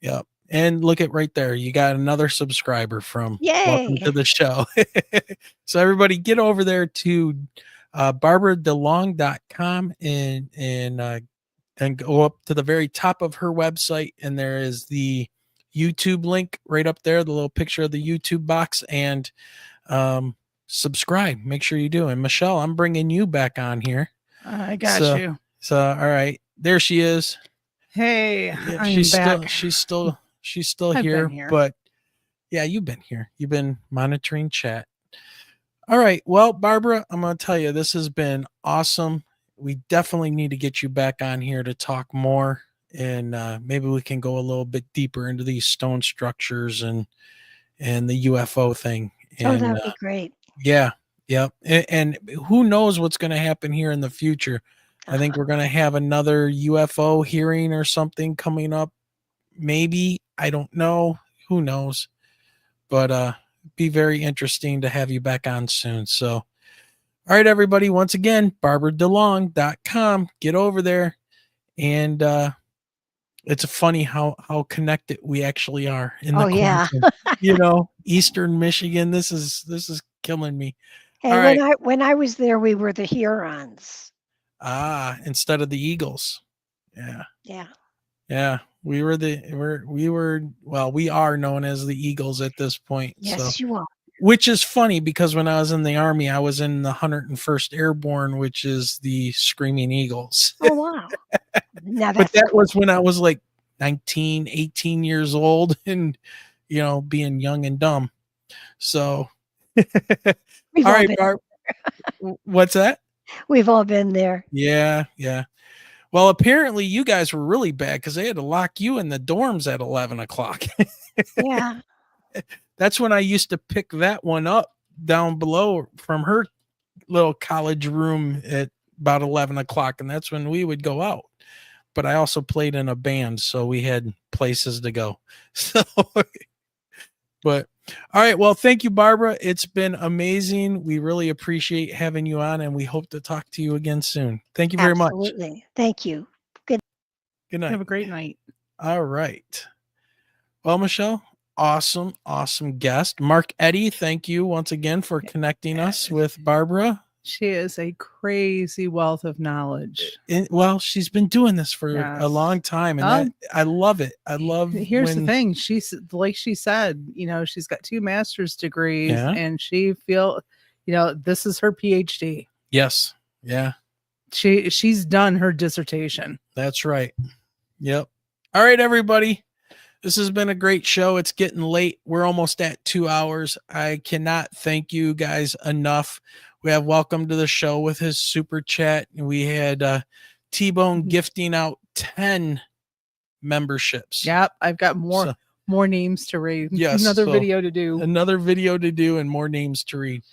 yeah. And look at right there. You got another subscriber from Welcome to the show. So everybody get over there to BarbaraDeLong.com and go up to the very top of her website. And there is the YouTube link right up there, the little picture of the YouTube box, and subscribe. Make sure you do. And Michelle, I'm bringing you back on here. I got you. So, all right, there she is. Hey, Yeah, I'm back. She's still here, but yeah, you've been here. You've been monitoring chat. All right. Well, Barbara, I'm going to tell you, this has been awesome. We definitely need to get you back on here to talk more. And maybe we can go a little bit deeper into these stone structures and the UFO thing. And, that'd be great. Yeah. Yep. And who knows what's going to happen here in the future. I think we're going to have another UFO hearing or something coming up. Maybe. I don't know. Who knows? But be very interesting to have you back on soon. So, all right, everybody. Once again, BarbaraDeLong.com. Get over there. And it's funny how connected we actually are in the quantum. Eastern Michigan. This is killing me. Hey, all right. when I was there, we were the Hurons. Instead of the Eagles. Yeah. Yeah. Yeah. We are known as the Eagles at this point. Yes, you are. Which is funny because when I was in the Army, I was in the 101st Airborne, which is the Screaming Eagles. Oh, wow. Now but that was when I was like 19, 18 years old and, being young and dumb. So, all right, Barb. What's that? We've all been there. Yeah. Yeah. Well, apparently you guys were really bad because they had to lock you in the dorms at 11 o'clock. Yeah. That's when I used to pick that one up down below from her little college room at about 11 o'clock. And that's when we would go out. But I also played in a band, so we had places to go. So, but all right. Well, thank you, Barbara. It's been amazing. We really appreciate having you on, and we hope to talk to you again soon. Thank you very much. Absolutely. Thank you. Good night. Have a great night. All right. Well, Michelle, awesome guest. Mark Eddy, thank you once again for connecting us with Barbara. She is a crazy wealth of knowledge. Well, she's been doing this for a long time, and I love it. I love. Here's the thing: she's like she said, she's got 2 master's degrees, and she this is her PhD. Yes. Yeah. She's done her dissertation. That's right. Yep. All right, everybody. This has been a great show. It's getting late. We're almost at 2 hours. I cannot thank you guys enough. We have Welcome to the Show with his super chat. We had T-Bone gifting out 10 memberships. Yep. I've got more names to read. Yes. Another video to do and more names to read.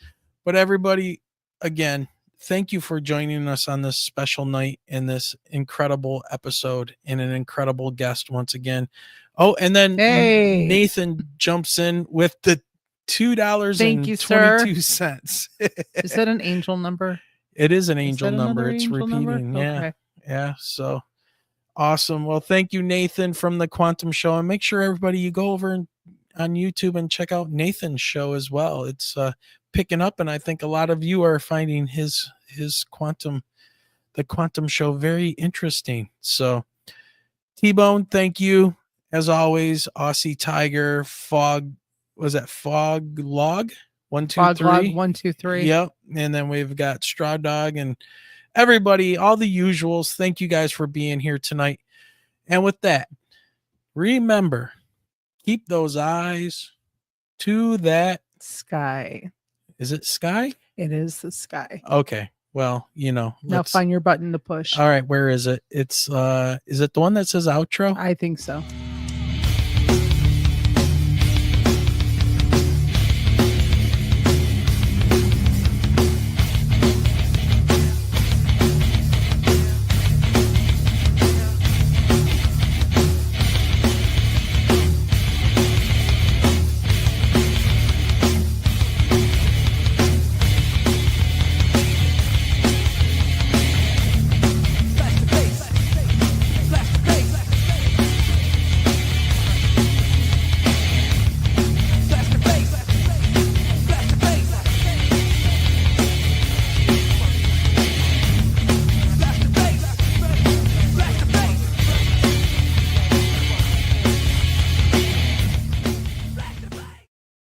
But everybody, again, thank you for joining us on this special night and this incredible episode and an incredible guest once again. Oh, and then Hey. Nathan jumps in with the Thank you, sir. $2.22. Is that an angel number? It is an Is angel that number. another It's angel repeating. number? Yeah. Okay. Yeah. So awesome. Well, thank you, Nathan from the Quantum Show. And make sure everybody you go over on YouTube and check out Nathan's show as well. It's picking up, and I think a lot of you are finding the Quantum Show very interesting. So T-Bone, thank you. As always, Aussie Tiger, Fog Log 1 2 Fog 3. Log 1 2 3. Yep. And then we've got Straw Dog and everybody, all the usuals. Thank you guys for being here tonight. And with that, remember, keep those eyes to that sky. Is it sky? It is the sky. Okay. Well, now find your button to push. All right. Where is it? It's is it the one that says outro? I think so.